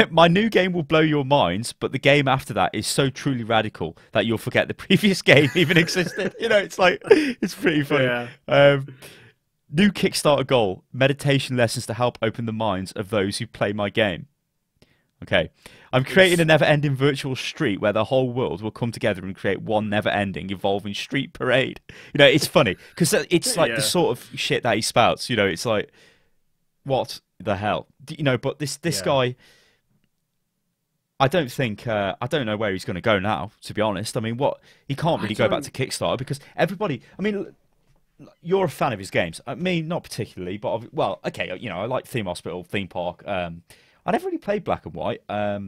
My new game will blow your minds, but the game after that is so truly radical that you'll forget the previous game even existed. It's like, it's pretty funny. Yeah. New Kickstarter goal, meditation lessons to help open the minds of those who play my game. Okay. I'm creating a never-ending virtual street where the whole world will come together and create one never-ending, evolving street parade. It's funny because it's like the sort of shit that he spouts. It's like, what the hell? But this guy, I don't know where he's going to go now. To be honest, I mean, he can't really go back to Kickstarter because everybody. I mean, you're a fan of his games. Me, not particularly, but okay. I like Theme Hospital, Theme Park. I never really played Black and White. I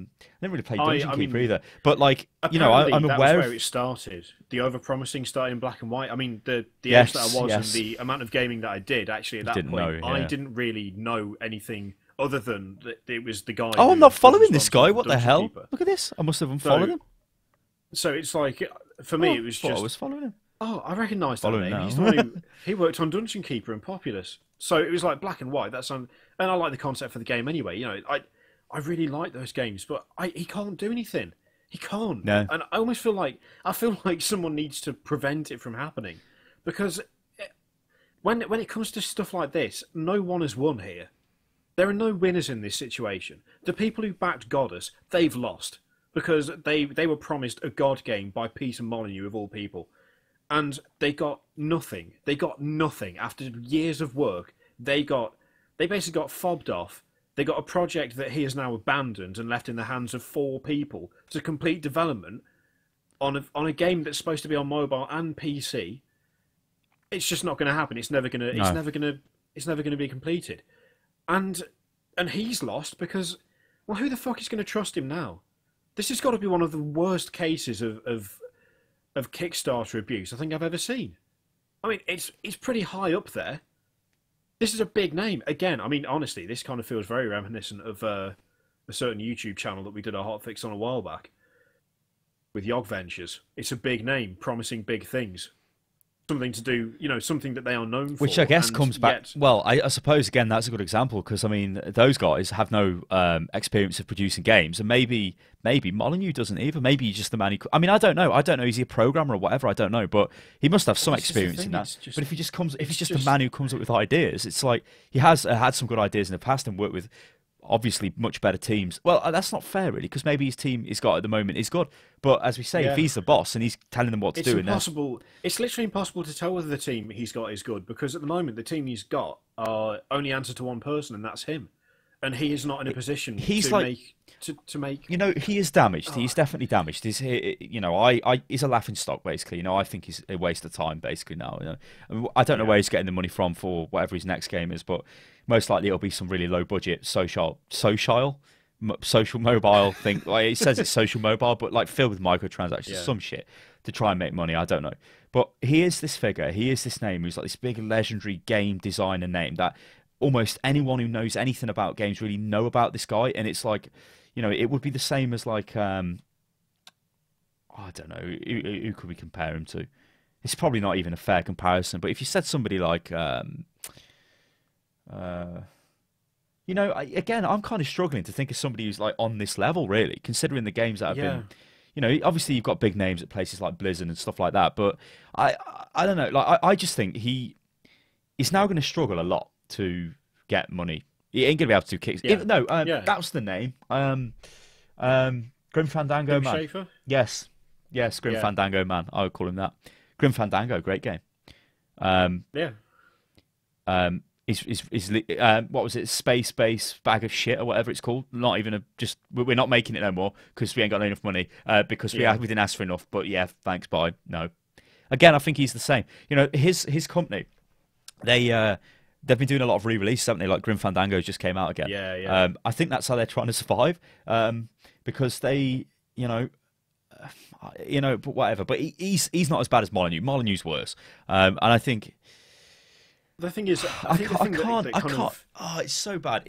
never really played Dungeon Keeper either. But I'm aware where it started. The overpromising started in Black and White. I mean, the age that I was and the amount of gaming that I did actually at that point, I didn't really know anything other than that it was the guy. Oh, I'm not following this guy. What the hell? Look at this. I must have unfollowed him. So it's like, for me, it was just. I was following him. Oh, I recognise that name. He's the one he worked on Dungeon Keeper and Populous. So it was like Black and White. And I like the concept for the game anyway. I really like those games, but he can't do anything. He can't. No. And I almost feel like someone needs to prevent it from happening, because when it comes to stuff like this, no one has won here. There are no winners in this situation. The people who backed Godus, they've lost because they were promised a God game by Peter Molyneux of all people, and they got nothing. They got nothing after years of work. They basically got fobbed off. They got a project that he has now abandoned and left in the hands of 4 people to complete development on a game that's supposed to be on mobile and PC. It's just not going to happen. It's never going to. No. It's never going to be completed. And he's lost because, well, who the fuck is going to trust him now? This has got to be one of the worst cases of Kickstarter abuse I think I've ever seen. I mean, it's pretty high up there. This is a big name. Again, I mean, honestly, this kind of feels very reminiscent of a certain YouTube channel that we did a hotfix on a while back with Yog Ventures. It's a big name, promising big things. Something to do, something that they are known for. Which I guess comes back... Well, I suppose, again, that's a good example, because, I mean, those guys have no experience of producing games, and maybe Molyneux doesn't either. Maybe he's just the man who... I mean, I don't know. Is he a programmer or whatever? I don't know, but he must have some experience in that. But if he's just a man who comes up with ideas, it's like he has had some good ideas in the past and worked with obviously much better teams. Well, that's not fair, really, because maybe his team he's got at the moment is good. But as we say, if he's the boss and he's telling them what to do... It's literally impossible to tell whether the team he's got is good, because at the moment the team he's got only answer to one person, and that's him. And he is not in a position to make... he is damaged. Oh. He's definitely damaged. He's a laughing stock, basically. I think he's a waste of time, basically, now. I don't know where he's getting the money from for whatever his next game is, but most likely it'll be some really low-budget social mobile thing. Like, it says it's social mobile, but like filled with microtransactions, some shit to try and make money. I don't know. But he is this figure. He is this name who's like this big legendary game designer name that almost anyone who knows anything about games really know about this guy. And it's like, it would be the same as like, I don't know, who could we compare him to? It's probably not even a fair comparison. But if you said somebody like, again, I'm kind of struggling to think of somebody who's like on this level, really, considering the games that have been, obviously you've got big names at places like Blizzard and stuff like that, but I don't know, like I just think he's now going to struggle a lot to get money. He ain't going to be able to kick. That was the name. Grim Fandango Man. Schaefer? Yes, Grim Fandango Man. I would call him that. Grim Fandango, great game. What was it? Space Base Bag of Shit or whatever it's called. Not even we're not making it no more because we ain't got enough money. Because we didn't ask for enough. But yeah, thanks, bye. No. Again, I think he's the same. His company, they've been doing a lot of re-releases, haven't they? Like Grim Fandango just came out again. Yeah. I think that's how they're trying to survive. Because they, but whatever. But he's not as bad as Molyneux. Molyneux's worse. And I think. The thing is, I can't. Oh, it's so bad.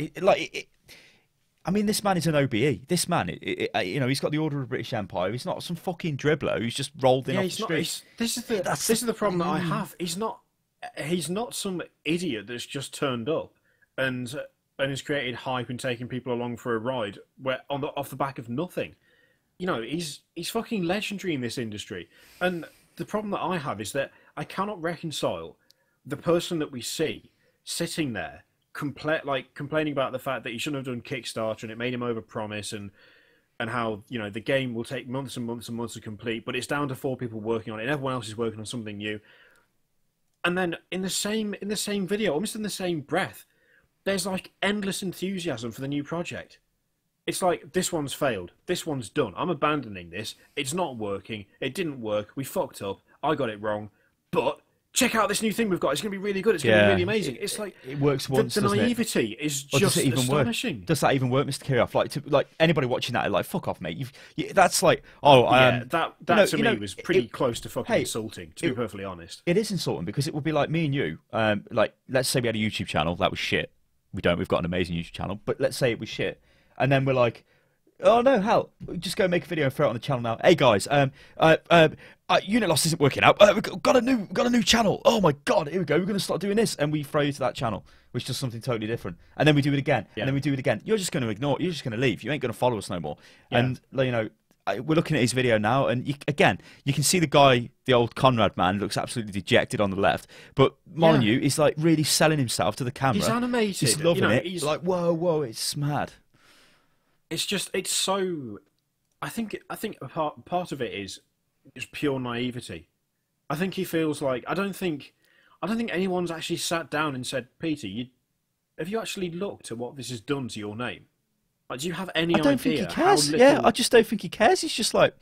I mean, this man is an OBE. This man, he's got the Order of the British Empire. He's not some fucking dribbler who's just rolled in off the street. This is the problem that I have. He's not some idiot that's just turned up and has created hype and taken people along for a ride off the back of nothing. He's fucking legendary in this industry. And the problem that I have is that I cannot reconcile the person that we see sitting there complaining about the fact that he shouldn't have done Kickstarter and it made him overpromise and how the game will take months and months and months to complete, but it's down to 4 people working on it and everyone else is working on something new. And then in the same video, almost in the same breath, there's like endless enthusiasm for the new project. It's like, this one's failed, this one's done, I'm abandoning this, it's not working, it didn't work, we fucked up, I got it wrong, but check out this new thing we've got. It's going to be really good. It's going to be really amazing. It's like it works once. The naivety is just astonishing. Does that even work, Mr. Kirioth? Like anybody watching that, like fuck off, mate. That's like that to me was pretty close to fucking insulting. To be perfectly honest, it is insulting because it would be like me and you. Like let's say we had a YouTube channel that was shit. We don't. We've got an amazing YouTube channel, but let's say it was shit, and then we're like, Oh no, hell! Just go make a video and throw it on the channel now. Hey guys, unit loss isn't working out. We've got a new channel. Oh my god, here we go. We're gonna start doing this, and we throw you to that channel, which does something totally different, and then we do it again, and then we do it again. You're just gonna ignore. You're just gonna leave. You ain't gonna follow us no more. Yeah. And you know, we're looking at his video now, and you can see the guy, the old Conrad man, looks absolutely dejected on the left. But Molyneux is like really selling himself to the camera. He's animated. He's loving it. He's like, whoa, it's mad. It's so. I think a part of it is just pure naivety. I think he feels like I don't think anyone's actually sat down and said, Peter, have you actually looked at what this has done to your name? Like, do you have any idea? I don't think he cares. Yeah, I just don't think he cares. He's just like.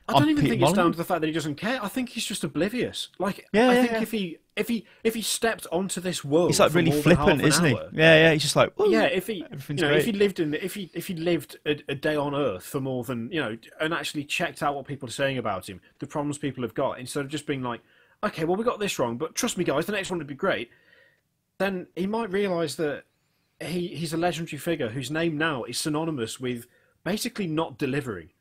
I don't even think it's down to the fact that he doesn't care. I think he's just oblivious. Like, I think if he stepped onto this world, he's like really flippant, isn't he? Yeah. He's just like, yeah. If he lived a day on Earth for more than and actually checked out what people are saying about him, the problems people have got, instead of just being like, okay, well we got this wrong, but trust me, guys, the next one would be great. Then he might realise that he's a legendary figure whose name now is synonymous with basically not delivering.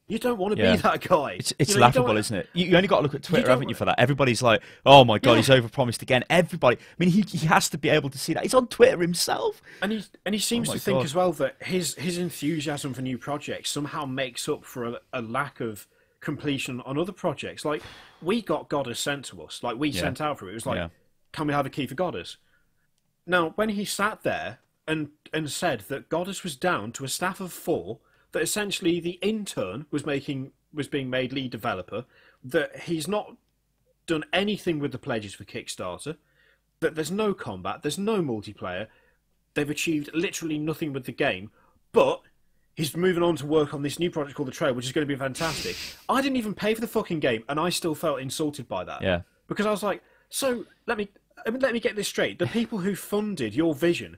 You don't want to be that guy. It's laughable, isn't it? You only got to look at Twitter, haven't you, for that? Everybody's like, oh my god, he's overpromised again. Everybody. I mean, he has to be able to see that. He's on Twitter himself. And he seems to think as well that his enthusiasm for new projects somehow makes up for a lack of completion on other projects. Like, we got Godus sent to us. Like, we sent out for it. It was like, can we have a key for Godus? Now, when he sat there and said that Godus was down to a staff of 4, that essentially the intern was being made lead developer, that he's not done anything with the pledges for Kickstarter, that there's no combat, there's no multiplayer, they've achieved literally nothing with the game, but he's moving on to work on this new project called The Trail, which is going to be fantastic. I didn't even pay for the fucking game, and I still felt insulted by that. Yeah. Because I was like, so let me get this straight. The people who funded your vision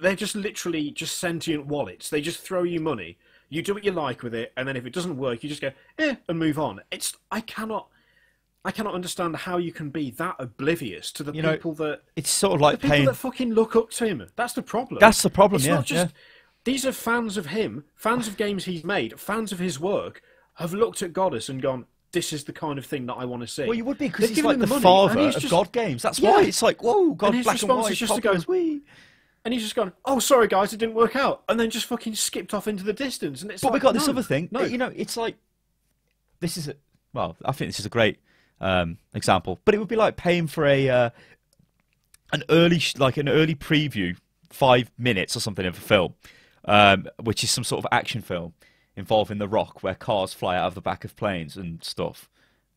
they're just literally just sentient wallets. They just throw you money. You do what you like with it, and then if it doesn't work, you just go and move on. I cannot understand how you can be that oblivious to the people that it's sort of like the people that fucking look up to him. That's the problem. That's the problem. It's not just these are fans of him, fans of games he's made, fans of his work, have looked at Godus and gone, this is the kind of thing that I want to see. Well, you would be, because he's like the father of God games. That's why it's like, whoa, God, and his black and response white, is just to go, and he's just gone, oh, sorry, guys, it didn't work out. And then just fucking skipped off into the distance. And it's but we got this other thing. No. It's like, I think this is a great example. But it would be like paying for an early preview, 5 minutes or something of a film, which is some sort of action film involving The Rock, where cars fly out of the back of planes and stuff.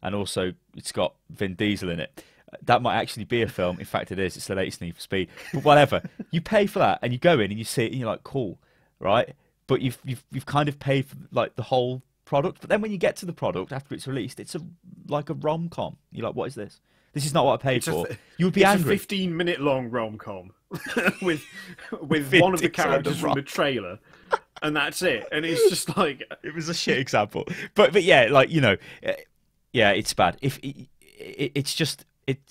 And also, it's got Vin Diesel in it. That might actually be a film. In fact, it is. It's the latest Need for Speed. But whatever. You pay for that, and you go in and you see it, and you're like, cool, right? But you've kind of paid for like the whole product. But then when you get to the product after it's released, it's like a rom-com. You're like, what is this? This is not what I paid for. You would be angry. It's a 15-minute long rom-com with one of the characters from the trailer, and that's it. And it's just like, it was a shit example. But yeah, like, yeah, it's bad. It's just.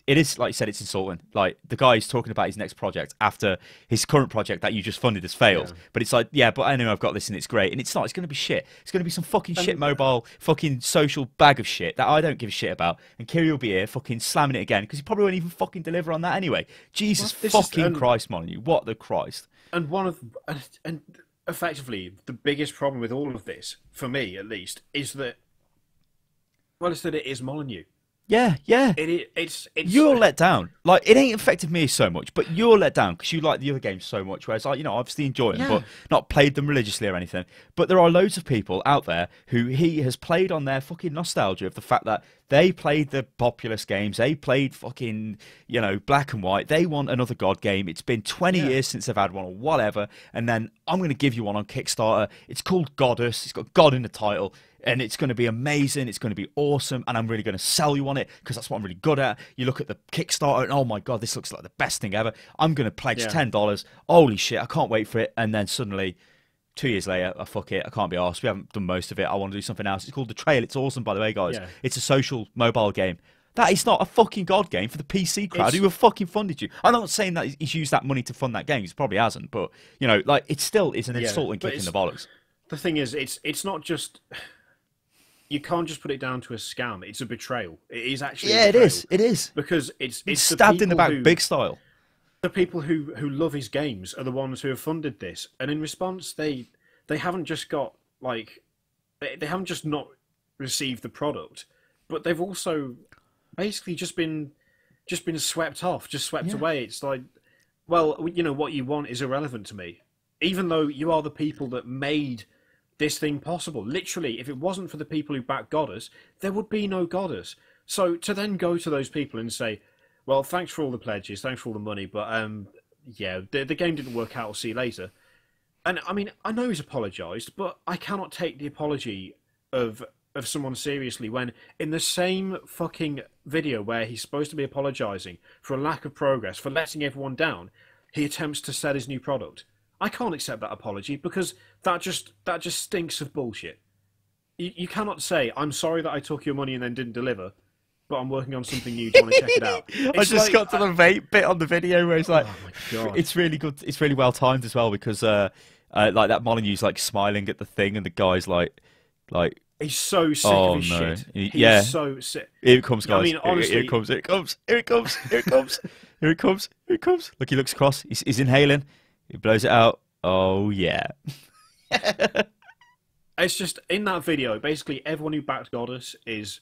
It is, like you said, it's insulting. Like, the guy's talking about his next project after his current project that you just funded has failed. Yeah. But it's like, yeah, but I know I've got this and it's great. And it's not. It's going to be shit. It's going to be some fucking shit mobile, fucking social bag of shit that I don't give a shit about. And Kirioth will be here fucking slamming it again, because he probably won't even fucking deliver on that anyway. Jesus fucking Christ, Molyneux. What the Christ? And and effectively, the biggest problem with all of this, for me at least, is that, well, it's that it is Molyneux. Yeah. It's you're let down. Like, it ain't affected me so much, but you're let down because you like the other games so much. Whereas, I obviously enjoy them, but not played them religiously or anything. But there are loads of people out there who he has played on their fucking nostalgia of the fact that they played the Populous games. They played fucking, Black and White. They want another God game. It's been 20 years since they've had one or whatever. And then I'm going to give you one on Kickstarter. It's called Godus. It's got God in the title. And it's going to be amazing. It's going to be awesome. And I'm really going to sell you on it because that's what I'm really good at. You look at the Kickstarter and, oh my God, this looks like the best thing ever. I'm going to pledge $10. Holy shit, I can't wait for it. And then suddenly, 2 years later, fuck it, I can't be arsed. We haven't done most of it. I want to do something else. It's called The Trail. It's awesome, by the way, guys. Yeah. It's a social mobile game. That is not a fucking God game for the PC crowd who have fucking funded you. I'm not saying that he's used that money to fund that game. He probably hasn't. But, it still is an insulting kick in the bollocks. the thing is, it's not just. You can't just put it down to a scam. It's a betrayal. It is actually. Yeah, a betrayal. it is. It is because it's stabbed in the back, big style. The people who love his games are the ones who have funded this, and in response, they haven't just got like they haven't just not received the product, but they've also basically just been swept off, just swept away. It's like, well, you know, what you want is irrelevant to me, even though you are the people that made this thing possible. Literally, if it wasn't for the people who backed Godus, there would be no Godus. So to then go to those people and say, well, thanks for all the pledges, thanks for all the money, but yeah, the game didn't work out, I'll see you later. And I mean, I know he's apologised, but I cannot take the apology of someone seriously when in the same fucking video where he's supposed to be apologising for a lack of progress, for letting everyone down, he attempts to sell his new product. I can't accept that apology because that just stinks of bullshit. You cannot say, I'm sorry that I took your money and then didn't deliver, but I'm working on something new. Do you want to check it out? I just got to the vape bit on the video where it's like, oh my God. It's really good. It's really well timed as well because like that Molyneux's like smiling at the thing and the guy's like. He's so sick of his shit. He's so sick. Here it comes, guys. I mean, honestly, here it comes. Here it comes. Here it comes. Here it comes. Here it comes. Here it comes. Look, he looks across. He's inhaling. He blows it out. Oh yeah. It's just in that video. Basically, everyone who backed Godus is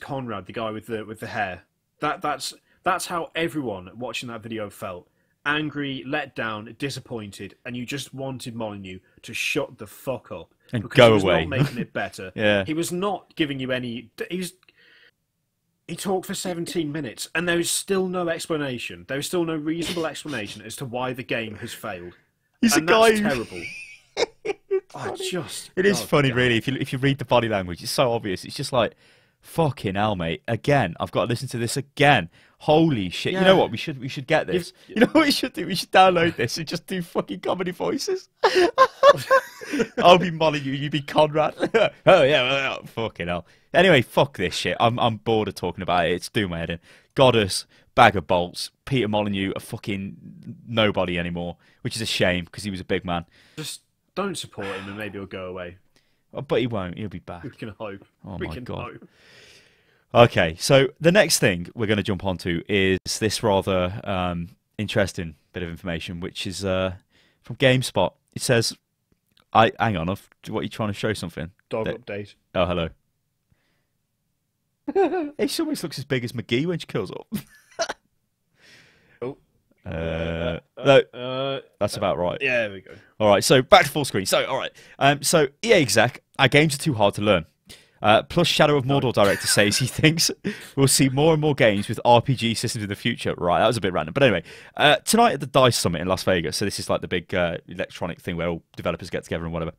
Conrad, the guy with the hair. That's how everyone watching that video felt. Angry, let down, disappointed, and you just wanted Molyneux to shut the fuck up and because go he was away. not making it better. Yeah. He was not giving you any. He talked for 17 minutes, and there is still no explanation. There is still no reasonable explanation as to why the game has failed. He's and a guy. That's terrible. It is funny, really. If you read the body language, it's so obvious. It's just like, fucking hell, mate. Again, I've got to listen to this again. Holy shit! Yeah. You know what? We should get this. You know what we should do? We should download this and just do fucking comedy voices. I'll be Molyneux, you be Conrad. Oh yeah, well, fucking hell. Anyway, fuck this shit. I'm bored of talking about it. It's doing my head in. Godus, bag of bolts. Peter Molyneux, a fucking nobody anymore, which is a shame because he was a big man. Just don't support him, and maybe he'll go away. Oh, but he won't. He'll be back. We can hope. Oh we my can God. hope. Okay, so the next thing we're going to jump onto is this rather interesting bit of information, which is from GameSpot. It says, hang on, what are you trying to show something? Dog update. Oh, hello. She almost looks as big as McGee when she curls up. No, that's about right. Yeah, there we go. All right, so back to full screen. So, all right. So, EA exec, our games are too hard to learn. Plus, Shadow of Mordor director says he thinks we'll see more and more games with RPG systems in the future. Right, that was a bit random. But anyway, tonight at the DICE Summit in Las Vegas, so this is like the big electronic thing where all developers get together and whatever.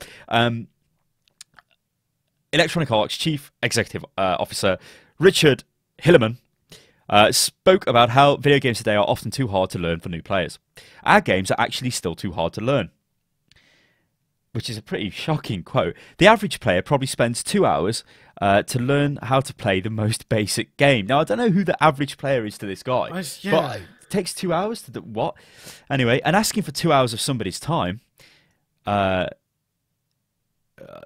Electronic Arts Chief Executive Officer Richard Hillerman spoke about how video games today are often too hard to learn for new players. Our games are actually still too hard to learn. Which is a pretty shocking quote. The average player probably spends 2 hours to learn how to play the most basic game. Now, I don't know who the average player is to this guy, but it takes 2 hours to do what? Anyway, and asking for 2 hours of somebody's time for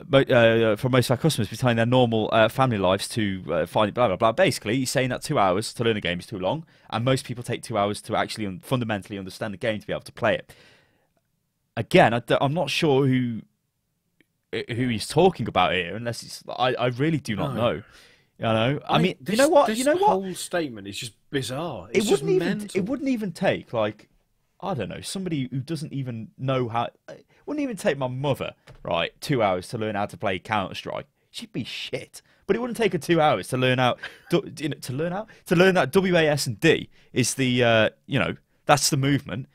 most of our customers behind their normal family lives to find blah, blah, blah. Basically, he's saying that 2 hours to learn a game is too long, and most people take 2 hours to actually fundamentally understand the game to be able to play it. Again, I'm not sure who he's talking about here, unless it's. I really do not know. You know, I mean, this, you know what? This whole statement is just bizarre. It's just mental. It wouldn't even take like, I don't know, somebody who doesn't even know how. It wouldn't even take my mother, right, 2 hours to learn how to play Counter-Strike. She'd be shit. But it wouldn't take her 2 hours to learn out. To learn that WAS and D is the that's the movement.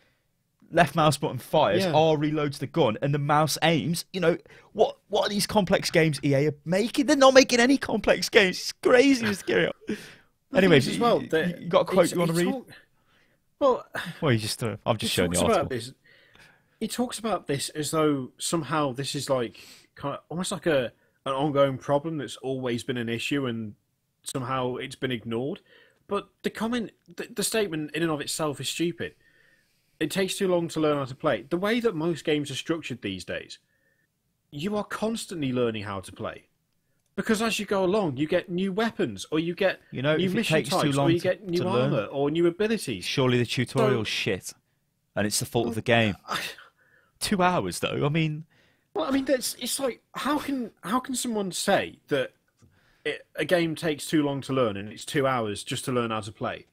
Left mouse button fires, R reloads the gun, and the mouse aims. You know, what are these complex games EA are making? They're not making any complex games. It's crazy, Mr. Kirioth. Anyway, as well, you got a quote you want to read? Well, you just I'm just showing the article. He talks about this as though somehow this is like kind of almost like an ongoing problem that's always been an issue, and somehow it's been ignored. But the statement in and of itself is stupid. It takes too long to learn how to play. The way that most games are structured these days, you are constantly learning how to play. Because as you go along, you get new weapons, or you get new mission types, or you get new armor, or new abilities. Surely the tutorial's shit, and it's the fault of the game. 2 hours, though. I mean... Well, I mean, it's like, how can someone say that a game takes too long to learn and it's 2 hours just to learn how to play?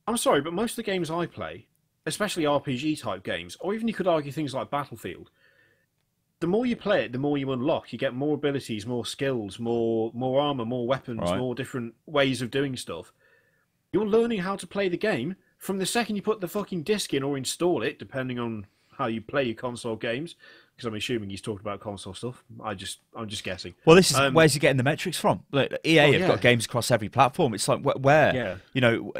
I'm sorry, but most of the games I play, especially RPG-type games, or even you could argue things like Battlefield, the more you play it, the more you unlock. You get more abilities, more skills, more armor, more weapons, more different ways of doing stuff. You're learning how to play the game from the second you put the fucking disc in or install it, depending on how you play your console games. Because I'm assuming he's talked about console stuff. I'm just guessing. Well, this is where's he getting the metrics from? Like, EA have got games across every platform. It's like where? Yeah. You know,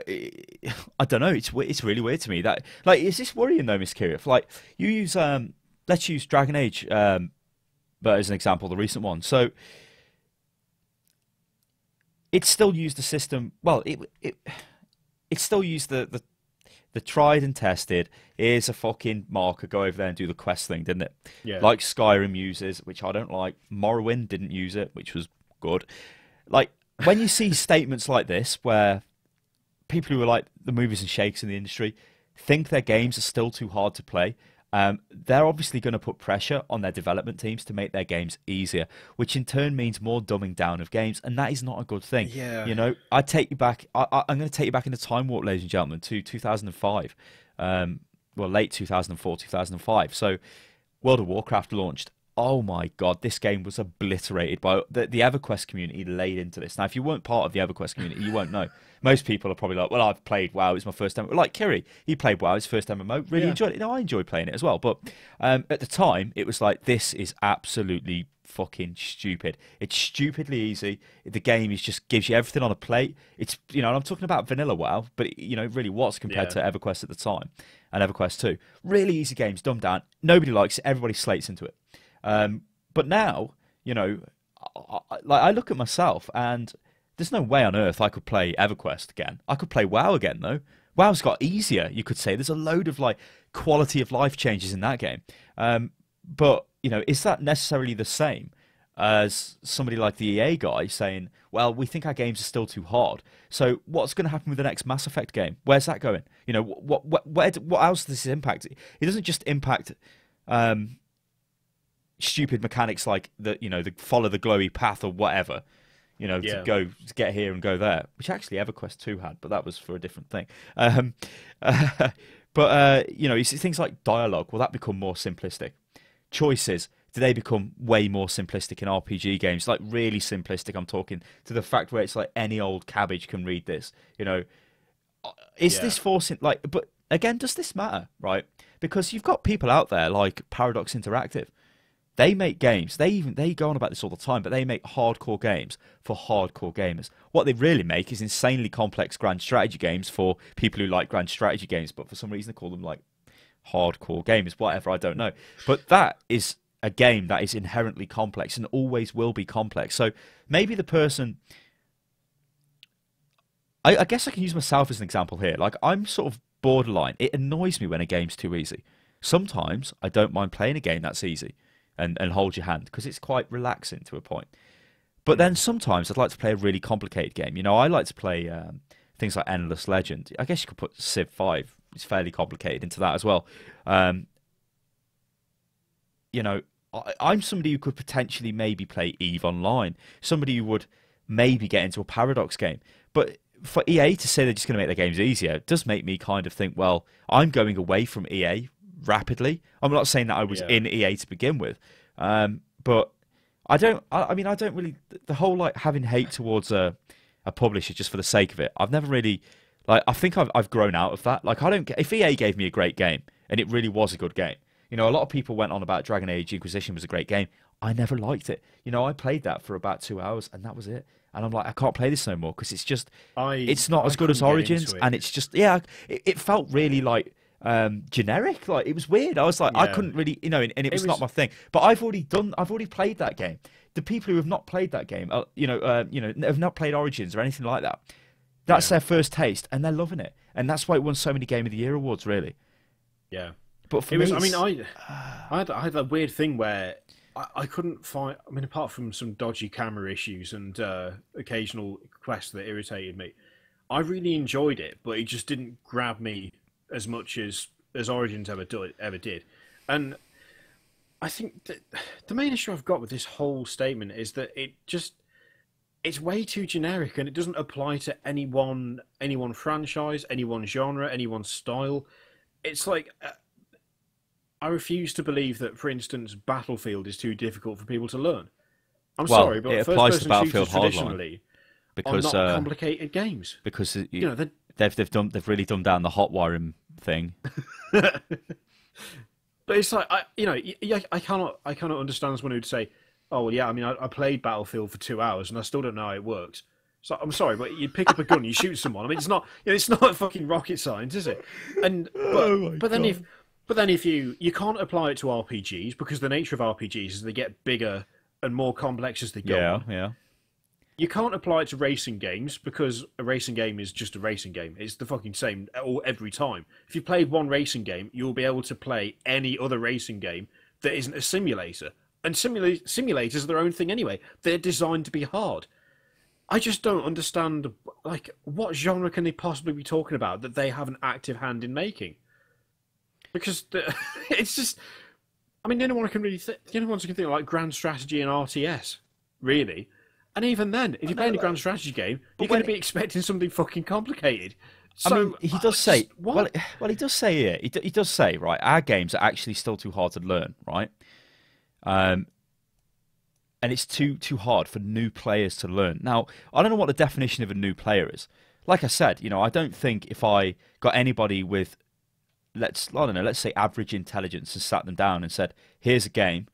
I don't know. It's really weird to me that, like, is this worrying though, Miss Kirioth? Like, you use let's use Dragon Age, but as an example, the recent one. So it still used the system. Well, it still used the tried and tested, here's a fucking marker, go over there and do the quest thing, didn't it? Yeah. Like Skyrim uses, which I don't like. Morrowind didn't use it, which was good. Like, when you see statements like this, where people who are like the movers and shakers in the industry think their games are still too hard to play, they're obviously going to put pressure on their development teams to make their games easier, which in turn means more dumbing down of games, and that is not a good thing. Yeah. You know, I take you back. I'm going to take you back in the time warp, ladies and gentlemen, to 2005. Well, late 2004, 2005. So, World of Warcraft launched. Oh my God, this game was obliterated by the EverQuest community laid into this. Now, if you weren't part of the EverQuest community, you won't know. Most people are probably like, well, I've played WoW, it's my first MMO. Like Kiri, he played WoW, his first MMO, really enjoyed it. You know, I enjoyed playing it as well. But at the time, it was like, this is absolutely fucking stupid. It's stupidly easy. The game is just gives you everything on a plate. It's, you know, and I'm talking about vanilla WoW, but it, you know, really was compared to EverQuest at the time and EverQuest 2. Really easy games, dumbed down. Nobody likes it. Everybody slates into it. But now, you know, I look at myself and there's no way on earth I could play EverQuest again. I could play WoW again, though. WoW's got easier, you could say. There's a load of, like, quality of life changes in that game. But, you know, is that necessarily the same as somebody like the EA guy saying, well, we think our games are still too hard. So what's going to happen with the next Mass Effect game? Where's that going? You know, what else does this impact? It doesn't just impact stupid mechanics like the, you know, the follow the glowy path or whatever, you know, to get here and go there, which actually EverQuest 2 had, but that was for a different thing. But you know, you see things like dialogue. Will that become more simplistic? Choices, do they become way more simplistic in RPG games? Like really simplistic. I'm talking to the fact where it's like any old cabbage can read this. You know, is this forcing, like? But again, does this matter, right? Because you've got people out there like Paradox Interactive. They make games. They go on about this all the time, but they make hardcore games for hardcore gamers. What they really make is insanely complex grand strategy games for people who like grand strategy games, but for some reason they call them like hardcore games, whatever, I don't know. But that is a game that is inherently complex and always will be complex. So maybe the person... I guess I can use myself as an example here. Like, I'm sort of borderline. It annoys me when a game's too easy. Sometimes I don't mind playing a game that's easy and hold your hand, because it's quite relaxing to a point. But then sometimes I'd like to play a really complicated game. You know, I like to play things like Endless Legend. I guess you could put Civ 5, it's fairly complicated, into that as well. You know, I'm somebody who could potentially maybe play EVE Online. Somebody who would maybe get into a Paradox game. But for EA to say they're just going to make their games easier does make me kind of think, well, I'm going away from EA rapidly. I'm not saying that I was in EA to begin with, but I mean, I don't really, the whole like having hate towards a publisher just for the sake of it. I've never really, like, I think I've grown out of that. Like, I don't get, if EA gave me a great game and it really was a good game. You know, a lot of people went on about Dragon Age Inquisition was a great game. I never liked it. You know, I played that for about 2 hours and that was it. And I'm like, I can't play this no more because it's just, it's not as good as Origins, and it's just, it felt really like generic. Like, it was weird. I was like, I couldn't really, you know, and it was not my thing. But I've already played that game. The people who have not played that game, have not played Origins or anything like that. That's their first taste, and they're loving it, and that's why it won so many Game of the Year awards, really. Yeah, but for me, I had that weird thing where I couldn't find. I mean, apart from some dodgy camera issues and occasional quests that irritated me, I really enjoyed it, but it just didn't grab me as much as Origins ever did. And I think that the main issue I've got with this whole statement is that it's way too generic, and it doesn't apply to any one franchise, any one genre, any one style. It's like I refuse to believe that, for instance, Battlefield is too difficult for people to learn. I'm sorry, but it applies to first-person Battlefield shooters traditionally because are not complicated games. Because they've really dumbed down the hot wiring thing. But it's like I cannot understand someone who'd say, "Oh well, yeah, I mean, I played Battlefield for 2 hours and I still don't know how it works." So I'm sorry, but you pick up a gun, you shoot someone. I mean, it's not fucking rocket science, is it? And but then if you can't apply it to RPGs, because the nature of RPGs is they get bigger and more complex as they go on. Yeah. You can't apply it to racing games because a racing game is just a racing game. It's the fucking same every time. If you played one racing game, you'll be able to play any other racing game that isn't a simulator. And simulators are their own thing anyway. They're designed to be hard. I just don't understand, like, what genre can they possibly be talking about that they have an active hand in making? Because it's just, I mean, the only ones who can think like Grand Strategy and RTS, really. And even then, if you're playing a Grand Strategy game, you're going to be expecting something fucking complicated. So, I mean, he does say, well, he does say here, he does say, right, our games are actually still too hard to learn, right? And it's too hard for new players to learn. Now, I don't know what the definition of a new player is. Like I said, I don't think if I got anybody with, let's say average intelligence and sat them down and said, here's a game,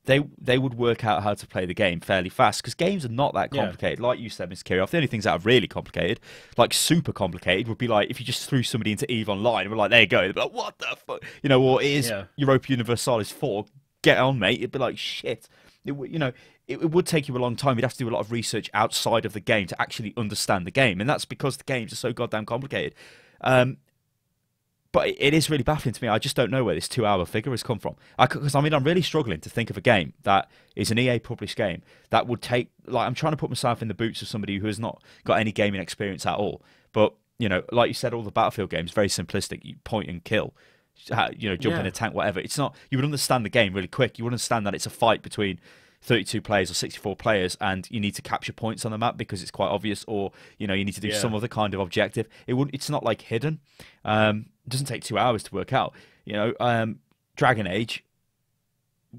they would work out how to play the game fairly fast, because games are not that complicated. Like you said, Mr. Kirioth, the only things that are really complicated, like super complicated, would be like if you just threw somebody into EVE Online and we're like, there you go, they'd be like, what the fuck? Or it is Europa Universalis 4, get on, mate. It'd be like, shit. It would take you a long time. You'd have to do a lot of research outside of the game to actually understand the game, and that's because the games are so goddamn complicated. But it is really baffling to me. I just don't know where this 2-hour figure has come from. Because I'm really struggling to think of a game that is an EA published game that would take, like, I'm trying to put myself in the boots of somebody who has not got any gaming experience at all. But, like you said, all the Battlefield games, very simplistic. You point and kill, jump in a tank, whatever. It's not, you would understand the game really quick. You would understand that it's a fight between 32 players or 64 players, and you need to capture points on the map because it's quite obvious, or you need to do some other kind of objective. It's not like hidden. It doesn't take 2 hours to work out. Dragon Age,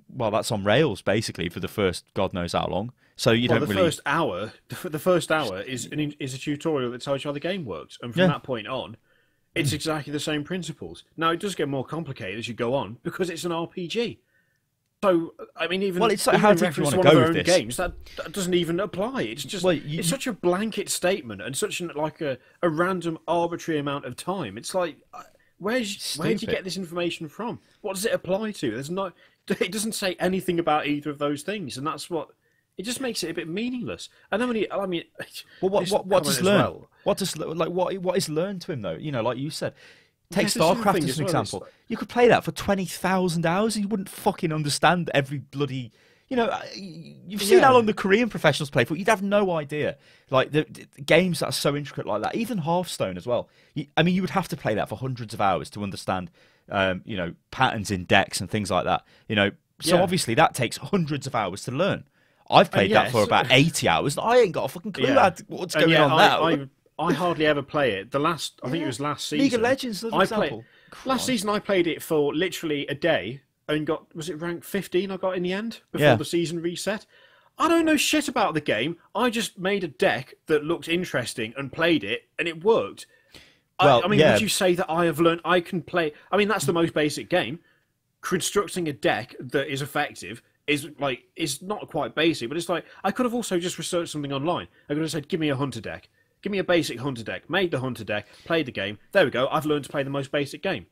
well, that's on rails basically for the first God knows how long. So the first hour is a tutorial that tells you how the game works, and from that point on, it's exactly the same principles. Now it does get more complicated as you go on because it's an RPG. So, I mean, it's like, how deep do you want to go with this? Games, that doesn't even apply. It's just it's such a blanket statement and such a random arbitrary amount of time. It's like, where do you get this information from? What does it apply to? It doesn't say anything about either of those things, and that's what it just makes it a bit meaningless. And then what does learn? What is learned to him though? Like you said. Take StarCraft as an example. You could play that for 20,000 hours and you wouldn't fucking understand every bloody... you've seen how long the Korean professionals play for. You'd have no idea. Like, the games that are so intricate like that. Even Hearthstone as well. You would have to play that for hundreds of hours to understand, patterns in decks and things like that. So obviously that takes hundreds of hours to learn. I've played that for about 80 hours. I ain't got a fucking clue what's going on now. I hardly ever play it. I think it was last season. League of Legends, for example. Last season I played it for literally a day and was it rank 15 I got in the end before the season reset? I don't know shit about the game. I just made a deck that looked interesting and played it, and it worked. Well, would you say that I have learned I can play... I mean, that's the most basic game. Constructing a deck that is effective is not quite basic, but it's like, I could have also just researched something online. I could have said, give me a hunter deck. Give me a basic hunter deck. Made the hunter deck, played the game. There we go. I've learned to play the most basic game.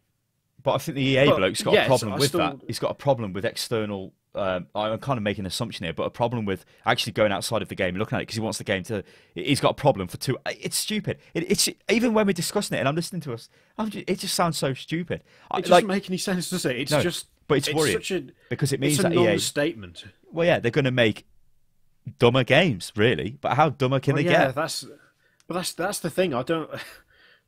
But I think the EA bloke's got a problem with that. He's got a problem with external... I'm kind of making an assumption here, but a problem with actually going outside of the game and looking at it because he wants the game to... He's got a problem for two... It's stupid. It's even when we're discussing it and I'm listening to us, it just sounds so stupid. It doesn't make any sense, does it? But it's worrying because it means that EA... It's a non-statement. Well, yeah, they're going to make dumber games, really. But how dumber can they get? That's the thing. I don't.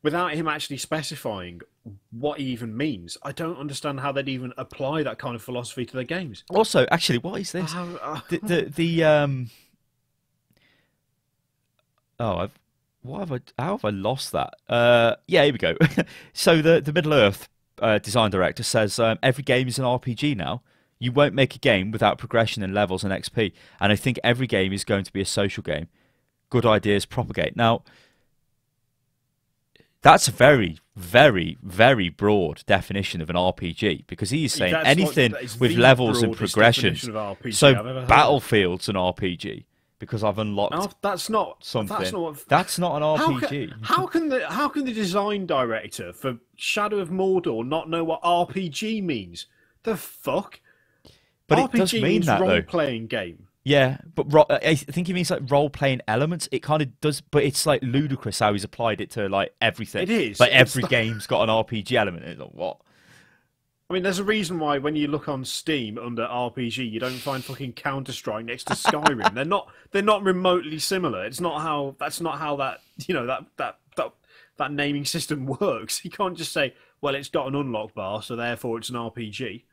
Without him actually specifying what he even means, I don't understand how they'd even apply that kind of philosophy to their games. Also, actually, what is this? How have I lost that? Yeah, here we go. So the Middle Earth design director says every game is an RPG now. You won't make a game without progression and levels and XP. And I think every game is going to be a social game. Good ideas propagate. Now, that's a very, very, very broad definition of an RPG, because he's saying anything with levels and progressions. So Battlefield's an RPG because I've unlocked that's not something. That's not an RPG. How can the design director for Shadow of Mordor not know what RPG means? The fuck? But RPG it does mean that, role-playing game. Yeah, but I think he means like role-playing elements. It kind of does, but it's like ludicrous how he's applied it to like everything. It is. Like every game's got an RPG element. It's like, what? I mean, there's a reason why when you look on Steam under RPG, you don't find fucking Counter-Strike next to Skyrim. They're not remotely similar. That's not how that naming system works. You can't just say, well, it's got an unlock bar, so therefore it's an RPG.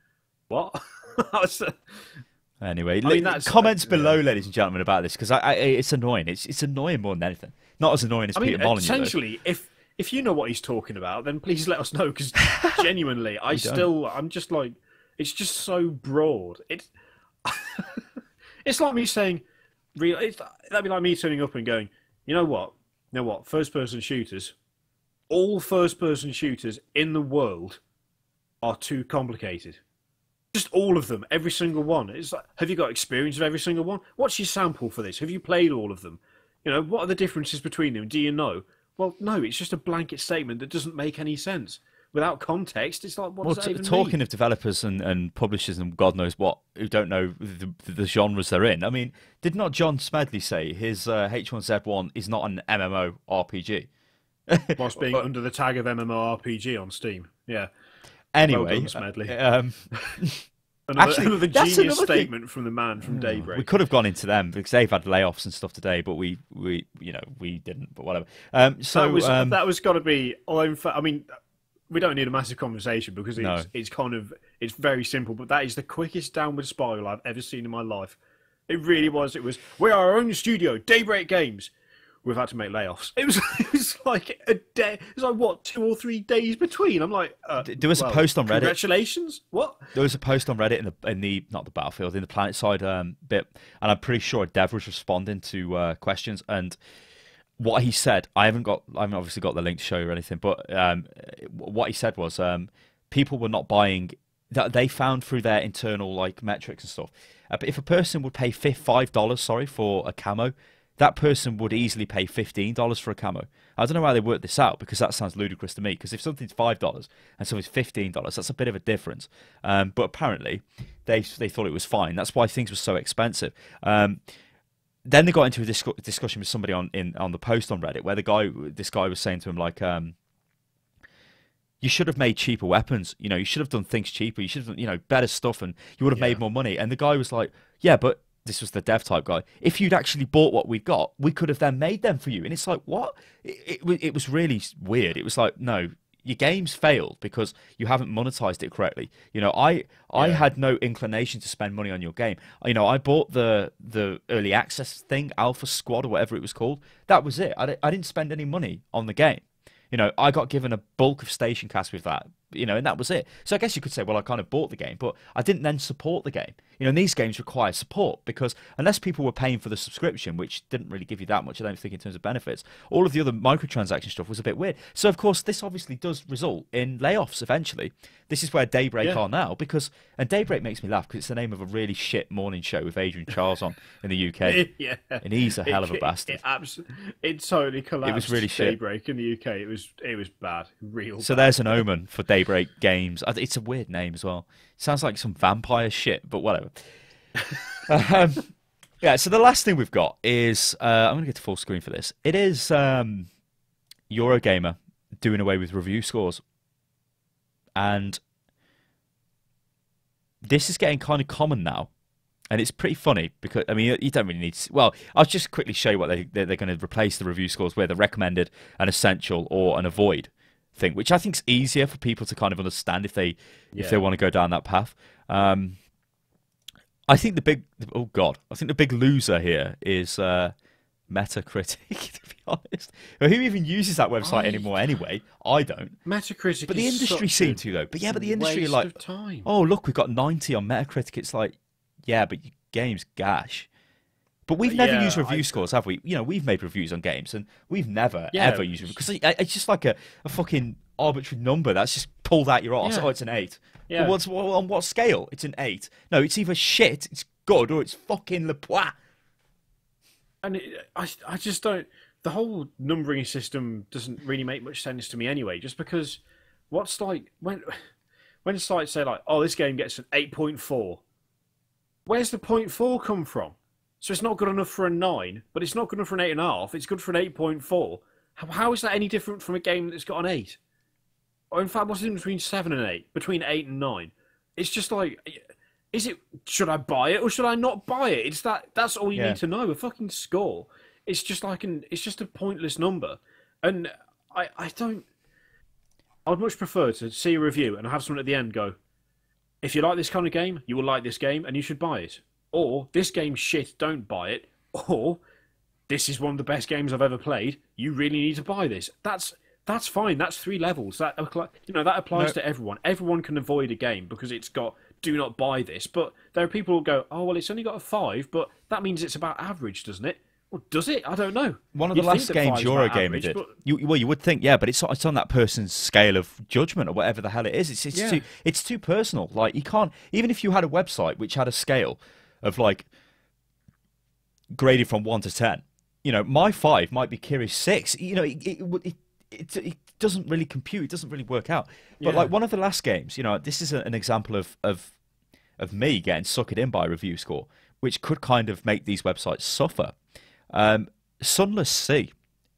What? Anyway, comments below, ladies and gentlemen, about this, because it's annoying. It's annoying more than anything. Not as annoying as Peter Molyneux. Essentially, if you know what he's talking about, then please let us know. Because genuinely, I'm just like, it's just so broad. It's like me saying, that'd be like me turning up and going, you know what? First-person shooters, all first-person shooters in the world are too complicated. Just all of them, every single one. It's like, have you got experience of every single one? What's your sample for this? Have you played all of them? You know, what are the differences between them? Do you know? Well, no, it's just a blanket statement that doesn't make any sense. Without context, it's like, what does that even talking mean? of developers and publishers and God knows what, who don't know the genres they're in, I mean, did not John Smedley say his H1Z1 is not an MMO RPG? Whilst being under the tag of MMORPG on Steam, yeah. Anyway, well done, another genius statement from the man from Daybreak. We could have gone into them because they've had layoffs and stuff today, but we didn't. But whatever. That was got to be. I mean, we don't need a massive conversation because it's very simple. But that is the quickest downward spiral I've ever seen in my life. It really was. It was. We're our own studio, Daybreak Games. We've had to make layoffs. It was like a day. It was like, what, 2 or 3 days between? I'm like, there was a post on Reddit. Congratulations. What? There was a post on Reddit in the not the Battlefield, in the Planet Side bit, and I'm pretty sure Dev was responding to questions, and what he said, I haven't obviously got the link to show you or anything, but what he said was people were not buying. That they found through their internal like metrics and stuff. But if a person would pay $5, for a camo, that person would easily pay $15 for a camo. I don't know how they work this out, because that sounds ludicrous to me. Because if something's $5 and something's $15, that's a bit of a difference. But apparently, they thought it was fine. That's why things were so expensive. Then they got into a discussion with somebody on the post on Reddit, where this guy was saying to him like, you should have made cheaper weapons. You know, you should have done things cheaper. You should have done, better stuff, and you would have made more money. And the guy was like, yeah, but. This was the dev type guy. If you'd actually bought what we got, we could have then made them for you. And it's like, what? It was really weird. It was like, no, your game's failed because you haven't monetized it correctly. I had no inclination to spend money on your game. I bought the early access thing, Alpha Squad or whatever it was called. That was it. I didn't spend any money on the game. I got given a bulk of station cash with that, and that was it. So I guess you could say, well, I kind of bought the game, but I didn't then support the game. And these games require support, because unless people were paying for the subscription, which didn't really give you that much, I don't think, in terms of benefits, all of the other microtransaction stuff was a bit weird. So, of course, this obviously does result in layoffs eventually. This is where Daybreak are now, and Daybreak makes me laugh because it's the name of a really shit morning show with Adrian Charles on in the UK. Yeah. And he's a hell of a bastard. It totally collapsed. It was really shit. Daybreak in the UK. It was bad. So there's an omen for Daybreak Games. It's a weird name as well. Sounds like some vampire shit, but whatever. Yeah, so the last thing we've got is, I'm going to get to full screen for this. It is Eurogamer doing away with review scores. And this is getting kind of common now. And it's pretty funny because, I mean, you don't really need to... Well, I'll just quickly show you what they're going to replace the review scores with: a recommended, an essential, or an avoid thing, which I think is easier for people to kind of understand if they want to go down that path. I think the big... Oh, God. I think the big loser here is Metacritic, to be honest. Well, who even uses that website anymore anyway? I don't. Metacritic But the industry seem to, though. But yeah, but the industry are like... Oh, look, we've got 90 on Metacritic. It's like... Yeah, but your game's gash. But we've never used review scores, have we? You know, we've made reviews on games, and we've never, ever used it. Because it's just like a fucking arbitrary number that's just pulled out your arse. Yeah. Oh, it's an 8. Yeah. Well, on what scale? It's an 8. No, it's either shit, it's good, or it's fucking le pois. And I just don't... The whole numbering system doesn't really make much sense to me anyway, just because what's like... When sites say, like, oh, this game gets an 8.4... Where's the 0.4 come from? So it's not good enough for a 9, but it's not good enough for an 8.5. It's good for an 8.4. How is that any different from a game that's got an 8? Or in fact, what's the difference between 7 and 8? Between 8 and 9? It's just like, should I buy it or should I not buy it? It's that's all you need to know. A fucking score. It's just like it's just a pointless number. And I would much prefer to see a review and have someone at the end go, if you like this kind of game, you will like this game and you should buy it. Or, this game's shit, don't buy it. Or, this is one of the best games I've ever played, you really need to buy this. That's fine, that's 3 levels. That applies to everyone. Everyone can avoid a game because it's got, do not buy this. But there are people who go, oh, well, it's only got a 5, but that means it's about average, doesn't it? Well, does it? I don't know. One of the last games Eurogamer did. But... You would think, yeah, but it's on that person's scale of judgment or whatever the hell it is. It's too personal. Like, you can't, even if you had a website which had a scale of like graded from 1 to 10, you know, my 5 might be Kirioth's 6. You know, it doesn't really compute. It doesn't really work out. But like one of the last games, you know, this is an example of me getting suckered in by a review score, which could kind of make these websites suffer. Sunless Sea,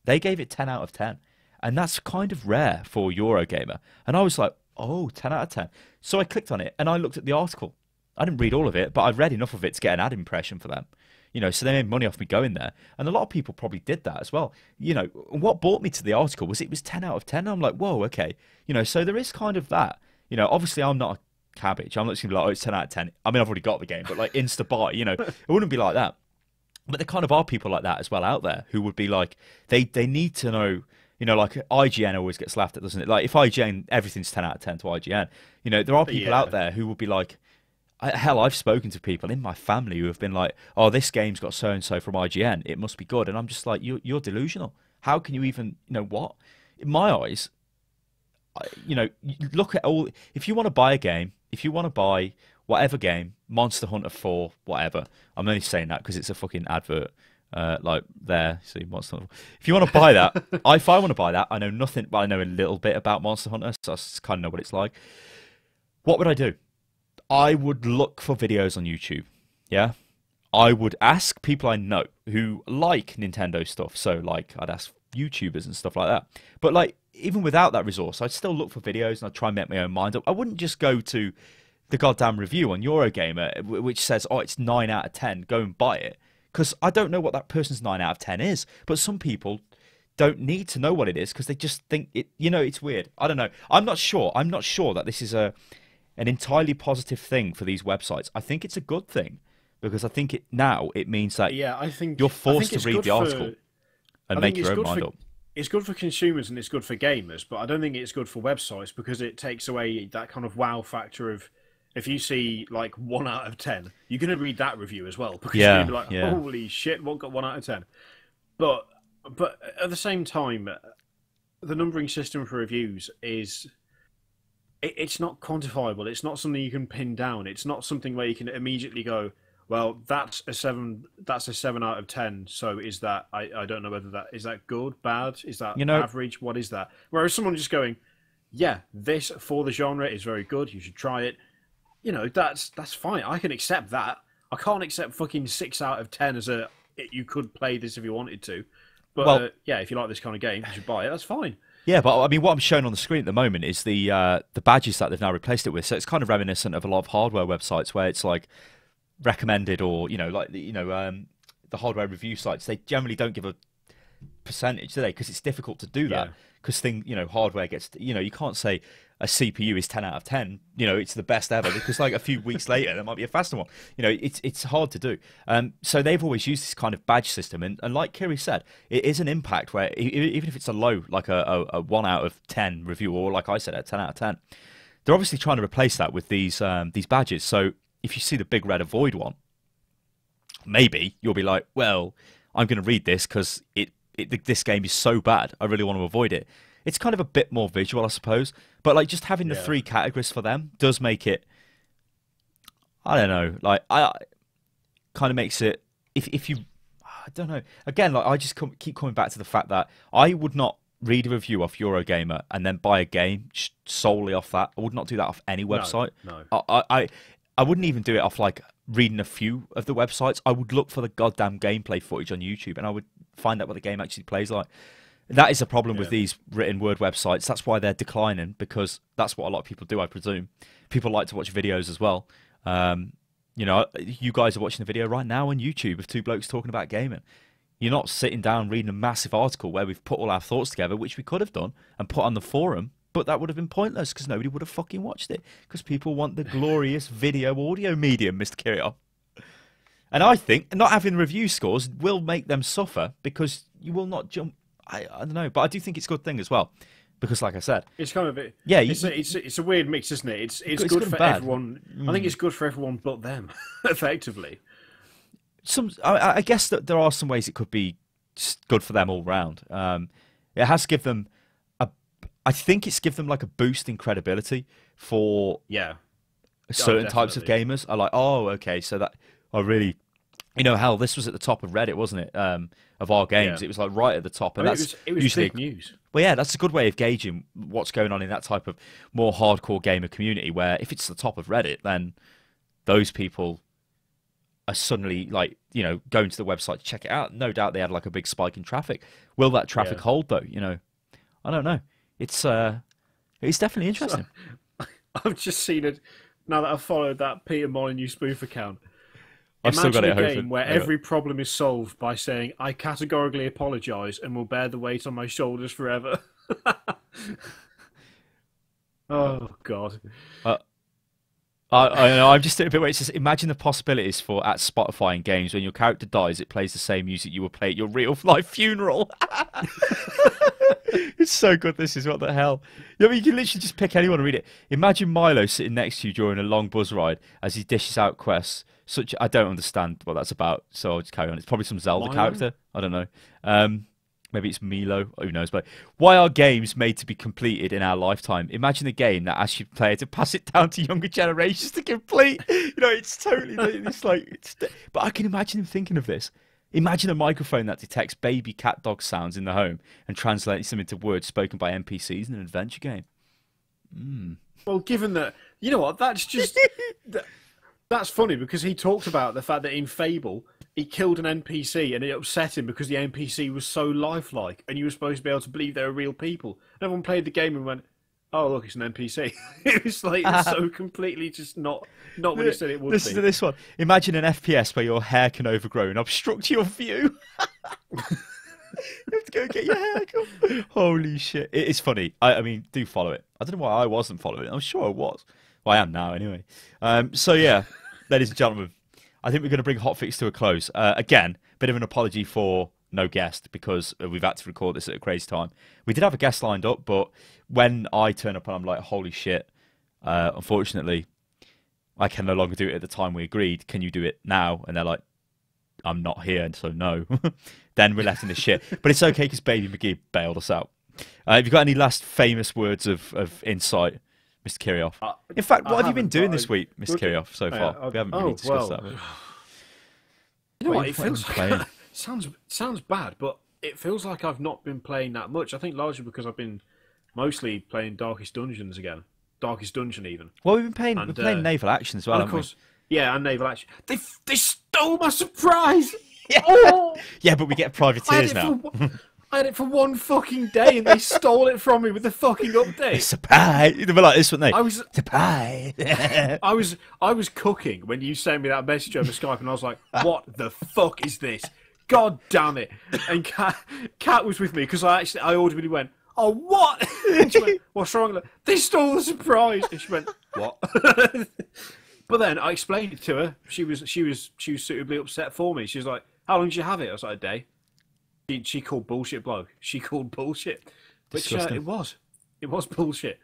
they gave it 10 out of 10, and that's kind of rare for Eurogamer. And I was like, oh, 10 out of 10. So I clicked on it and I looked at the article. I didn't read all of it, but I read enough of it to get an ad impression for them. You know, so they made money off me going there, and a lot of people probably did that as well. You know, what brought me to the article was it was 10 out of 10. And I'm like, whoa, okay. You know, so there is kind of that. You know, obviously I'm not a cabbage. I'm not just gonna be like, oh, it's 10 out of 10. I mean, I've already got the game, but like insta buy. You know, it wouldn't be like that. But there kind of are people like that as well out there who would be like, they need to know, you know, like IGN always gets laughed at, doesn't it? Like if IGN, everything's 10 out of 10 to IGN. You know, there are people out there who would be like, hell, I've spoken to people in my family who have been like, oh, this game's got so-and-so from IGN, it must be good. And I'm just like, you're delusional. How can you even, you know what? In my eyes, you know, look at all, if you want to buy a game, if you want to buy whatever game, Monster Hunter 4, whatever. I'm only saying that because it's a fucking advert. Like there, see Monster Hunter. If you want to buy that, if I want to buy that, I know nothing. Well, I know a little bit about Monster Hunter, so I kind of know what it's like. What would I do? I would look for videos on YouTube. Yeah, I would ask people I know who like Nintendo stuff. So like, I'd ask YouTubers and stuff like that. But like, even without that resource, I'd still look for videos and I'd try and make my own mind up. I wouldn't just go to the goddamn review on Eurogamer, which says, oh, it's 9 out of 10, go and buy it. Because I don't know what that person's 9 out of 10 is. But some people don't need to know what it is because they just think it, you know, it's weird. I don't know. I'm not sure that this is an entirely positive thing for these websites. I think it's a good thing because I think it means that you're forced to read the article and make your own mind up. It's good for consumers and it's good for gamers, but I don't think it's good for websites because it takes away that kind of wow factor of, if you see like 1 out of 10, you're going to read that review as well because you're going to be like, holy shit, what got 1 out of 10? But at the same time, the numbering system for reviews it's not quantifiable. It's not something you can pin down. It's not something where you can immediately go, well, that's a 7 out of 10. So is that, I don't know whether is that good, bad? Is that average? What is that? Whereas someone just going, yeah, this for the genre is very good. You should try it. You know, that's fine. I can accept that. I can't accept fucking 6 out of 10 as you could play this if you wanted to. But if you like this kind of game, you should buy it. That's fine. Yeah, but I mean, what I'm showing on the screen at the moment is the badges that they've now replaced it with. So it's kind of reminiscent of a lot of hardware websites where it's like recommended, or like the hardware review sites, they generally don't give a percentage, do they? Because it's difficult to do that. Because hardware gets, you can't say a CPU is 10 out of 10. It's the best ever, because like a few weeks later there might be a faster one. It's hard to do. So they've always used this kind of badge system, and like Kiri said, it is an impact where even if it's a low, like a 1 out of 10 review, or like I said, a 10 out of 10, they're obviously trying to replace that with these badges. So if you see the big red avoid one, maybe you'll be like, well, I'm going to read this because this game is so bad, I really want to avoid it. It's kind of a bit more visual, I suppose, but like just having the 3 categories for them does make it, I don't know, like I kind of makes it, if you, I don't know, again, like I just keep coming back to the fact that I would not read a review off Eurogamer and then buy a game solely off that. I would not do that off any website. No. I wouldn't even do it off like reading a few of the websites. I would look for the goddamn gameplay footage on YouTube, and I would find out what the game actually plays like. That is a problem with these written word websites. That's why they're declining, because that's what a lot of people do, I presume. People like to watch videos as well. You guys are watching the video right now on YouTube of 2 blokes talking about gaming. You're not sitting down reading a massive article where we've put all our thoughts together, which we could have done and put on the forum, but that would have been pointless because nobody would have fucking watched it, because people want the glorious video audio medium, Mr. Kirioth. And I think not having review scores will make them suffer, because you will not jump. I don't know, but I do think it's a good thing as well, because like I said, it's kind of it's a weird mix, isn't it? It's good for everyone. I think it's good for everyone but them, effectively. I guess that there are some ways it could be good for them all round. It has given them I think it's given them like a boost in credibility for certain types of gamers. Are like, oh, okay, so that I really, hell, this was at the top of Reddit, wasn't it? Of our games, it was like right at the top, and it was usually big news. Well, yeah, that's a good way of gauging what's going on in that type of more hardcore gamer community. Where if it's the top of Reddit, then those people are suddenly like going to the website to check it out. No doubt they had like a big spike in traffic. Will that traffic hold though? I don't know. It's definitely interesting. So, I've just seen it now that I've followed that Peter Molyneux spoof account. I've still got it Imagine a game where every problem is solved by saying, "I categorically apologise and will bear the weight on my shoulders forever." Oh God. I'm just a bit wait. Just imagine the possibilities for at Spotify and games when your character dies, it plays the same music you would play at your real life funeral. It's so good. This is what the hell. You can literally just pick anyone and read it. Imagine Milo sitting next to you during a long bus ride as he dishes out quests. I don't understand what that's about, so I'll just carry on. It's probably some Zelda character. I don't know. Maybe it's Milo. Who knows? But why are games made to be completed in our lifetime? Imagine a game that asks your player to pass it down to younger generations to complete. It's totally. But I can imagine him thinking of this. Imagine a microphone that detects baby cat dog sounds in the home and translates them into words spoken by NPCs in an adventure game. Well, given that, that's just that's funny, because he talked about the fact that in Fable he killed an NPC and it upset him because the NPC was so lifelike and you were supposed to be able to believe they were real people. And everyone played the game and went, "Oh, look, it's an NPC." It was like so completely just not what he said it would be. Listen to this one. Imagine an FPS where your hair can overgrow and obstruct your view. You have to go get your hair cut. Holy shit. It is funny. I mean, do follow it. I don't know why I wasn't following it. I'm sure I was. Well, I am now anyway. So yeah, ladies and gentlemen, I think we're going to bring HOTFIX to a close. Again, bit of an apology for no guest, because we've had to record this at a crazy time. We did have a guest lined up, but when I turn up and I'm like, holy shit, unfortunately, I can no longer do it at the time we agreed. Can you do it now? And they're like, I'm not here, and so no. Then we're left in the shit. But it's okay, because Baby McGee bailed us out. Have you got any last famous words of insight, Mr. Kirioth? In fact, what have you been doing this week, Mr. Kirioth, so far? We haven't really discussed that. You know what? It feels like, sounds bad, but it feels like I've not been playing that much. I think largely because I've been mostly playing Darkest Dungeons again. Darkest Dungeon, even. Well, we're playing Naval Action as well, haven't we? Yeah, and Naval Action. They stole my surprise! Yeah, yeah, but we get privateers now. I had it for one fucking day, and they stole it from me with the fucking update. It's a pie. They'll be like this, wouldn't they? It's a pie. I was cooking when you sent me that message over Skype, and I was like, "What the fuck is this? God damn it!" And Kat was with me because I audibly went, "Oh, what?" And she went, "What's wrong?" Like, they stole the surprise. And she went, "What?" But then I explained it to her. She was suitably upset for me. She was like, "How long did you have it?" I was like, "A day." She called bullshit, bloke. She called bullshit, which it was bullshit.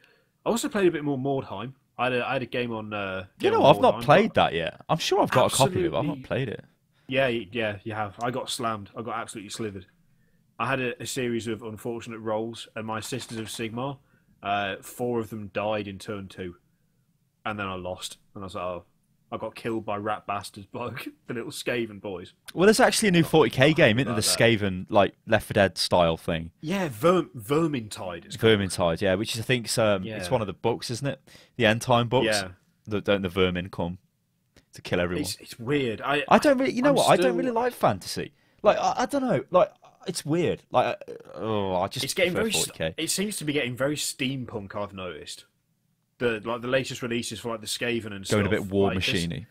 I also played a bit more Mordheim. I had a game on. I've not played that yet. I'm sure I've got a copy of it, but I've not played it. Yeah, you have. I got slammed. I got absolutely slivered. I had a series of unfortunate rolls, and my Sisters of Sigmar, 4 of them died in turn 2, and then I lost. And I was like, oh, I got killed by rat bastards, bloke. The little Skaven boys. Well, there's actually a new 40k game, isn't there? The Skaven, like, Left 4 Dead style thing. Yeah, Vermintide. Vermintide, yeah, which is, I think, it's one of the books, isn't it? The End Time books. Yeah. Don't the vermin come to kill everyone? It's weird. I don't really, I don't really like fantasy. Like, I don't know, like, it's weird. Like, I just prefer 40k. It seems to be getting very steampunk, I've noticed. The latest releases for like the Skaven and stuff. Going a bit war machiney.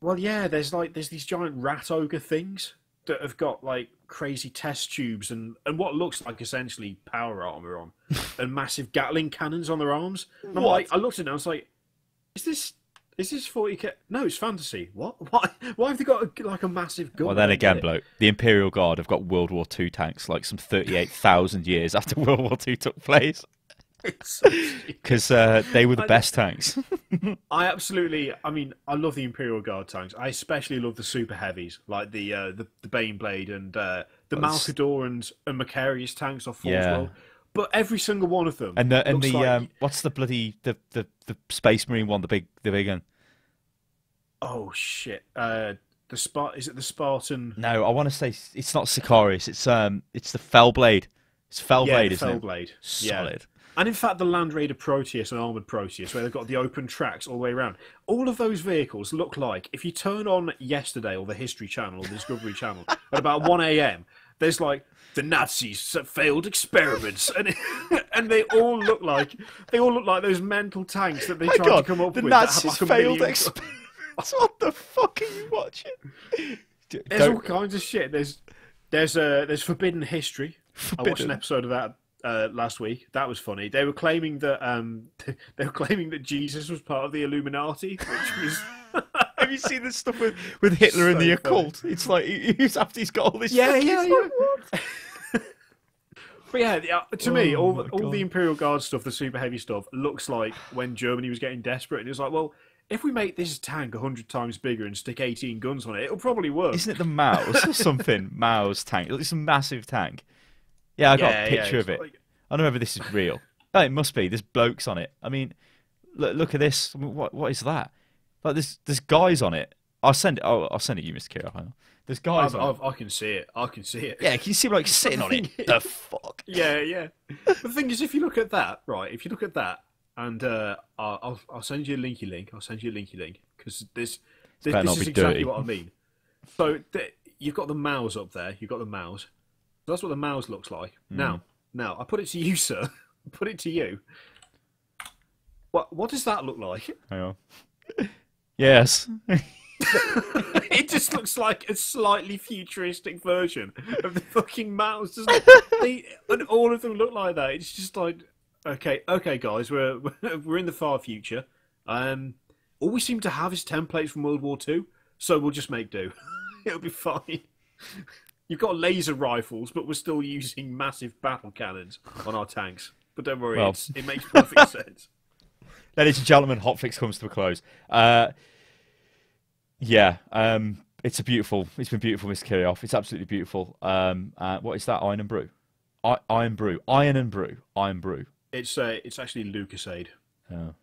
Well, yeah, there's these giant rat ogre things that have got like crazy test tubes and what looks like essentially power armor on, and massive Gatling cannons on their arms. And I'm like, I looked at it and I was like, is this 40k? No, it's fantasy. What? Why have they got like a massive gun? Well, then again, bloke, the Imperial Guard have got World War II tanks, like some 38,000 years after World War II took place. Because they were the best tanks. I love the Imperial Guard tanks. I especially love the super heavies, like the Baneblade and the Malkador and Macarius tanks off Forge World. But every single one of them. And what's the bloody the Space Marine one? The big one. Oh shit! Is it the Spartan? No, I want to say it's not Sicarius. It's the Fellblade. It's Fellblade, isn't it? Fellblade. Solid. And in fact, the Land Raider Proteus and Armoured Proteus, where they've got the open tracks all the way around, all of those vehicles look like, if you turn on Yesterday or the History Channel or the Discovery Channel at about 1 a.m, there's like, the Nazis failed experiments, and they all look like those mental tanks that they tried to come up with. The Nazis failed experiments. What the fuck are you watching? There's all kinds of shit. There's Forbidden History. I watched an episode of that last week. That was funny. They were claiming that Jesus was part of the Illuminati, which was. Have you seen this stuff with Hitler and the occult? It's like he's after he's got all this. Yeah. But yeah, to me, all the Imperial Guard stuff, the super heavy stuff, looks like when Germany was getting desperate, and it was like, well, if we make this tank 100 times bigger and stick 18 guns on it, it'll probably work. Isn't it the Maus or something? Maus tank. It's a massive tank. Yeah, I got a picture of it. Like... I don't know whether this is real. Oh, it must be. There's blokes on it. I mean, look at this. I mean, what is that? Like, there's guys on it. I'll send it. I'll send it to you, Mr. Kirioth. There's guys on it. I can see it. Yeah, can you see like sitting on it? The fuck? Yeah. The thing is, if you look at that, and I'll send you a linky link. Because this is exactly what I mean. So you've got the Maus up there. You've got the Maus. That's what the Maus looks like. Now, I put it to you, sir. I put it to you. What does that look like? Hang on. Yes. It just looks like a slightly futuristic version of the fucking Maus, doesn't it? And all of them look like that. It's just like, okay, guys, we're in the far future. All we seem to have is templates from World War II, so we'll just make do. It'll be fine. You've got laser rifles, but we're still using massive battle cannons on our tanks. But don't worry, it makes perfect sense. Ladies and gentlemen, HOTFIX comes to a close. It's been beautiful, Mr. Kirioth. It's absolutely beautiful. What is that? Iron and Brew. Iron and Brew. It's actually Lucasade. Oh.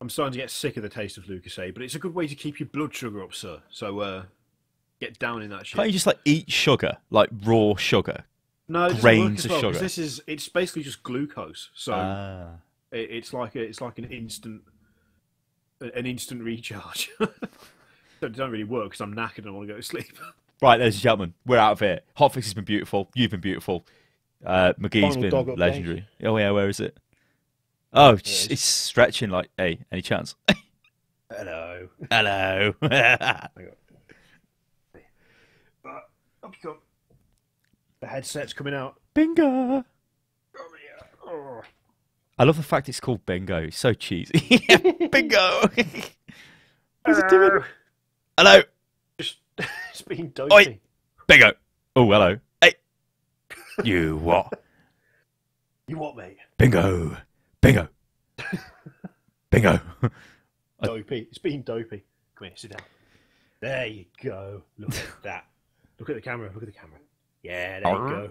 I'm starting to get sick of the taste of Lucasade, but it's a good way to keep your blood sugar up, sir. So get down in that shit. Can't you just like eat sugar, like raw sugar? No, grains of sugar. It's basically just glucose. So it's like an instant recharge. It don't really work because I'm knackered and I want to go to sleep. Right, ladies and gentlemen, we're out of here. Hotfix has been beautiful. You've been beautiful. McGee's been legendary. Oh yeah, where is it? Oh, it's stretching like, hey, any chance? Hello. Hello. Up you come. The headset's coming out. Bingo. Oh. I love the fact it's called Bingo. It's so cheesy. Bingo. What's it doing? Hello. Just it's being dopey. Oi. Bingo. Oh, hello. Hey. You what? You what, mate? Bingo. Bingo. Bingo. Dopey. It's being dopey. Come here, sit down. There you go. Look at that. Look at the camera. Look at the camera. Yeah, there you go.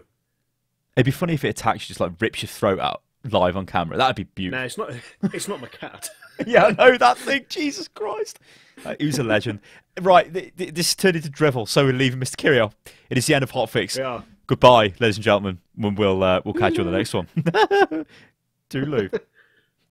It'd be funny if it attacks you, just like rips your throat out live on camera. That'd be beautiful. No, it's not. It's not my cat. Yeah, I know that thing. Jesus Christ. He was a legend. Right, this turned into drivel, so we're leaving Mr. Kirioth. It is the end of Hotfix. Yeah. Goodbye, ladies and gentlemen. We'll catch you on the next one. Toodaloo.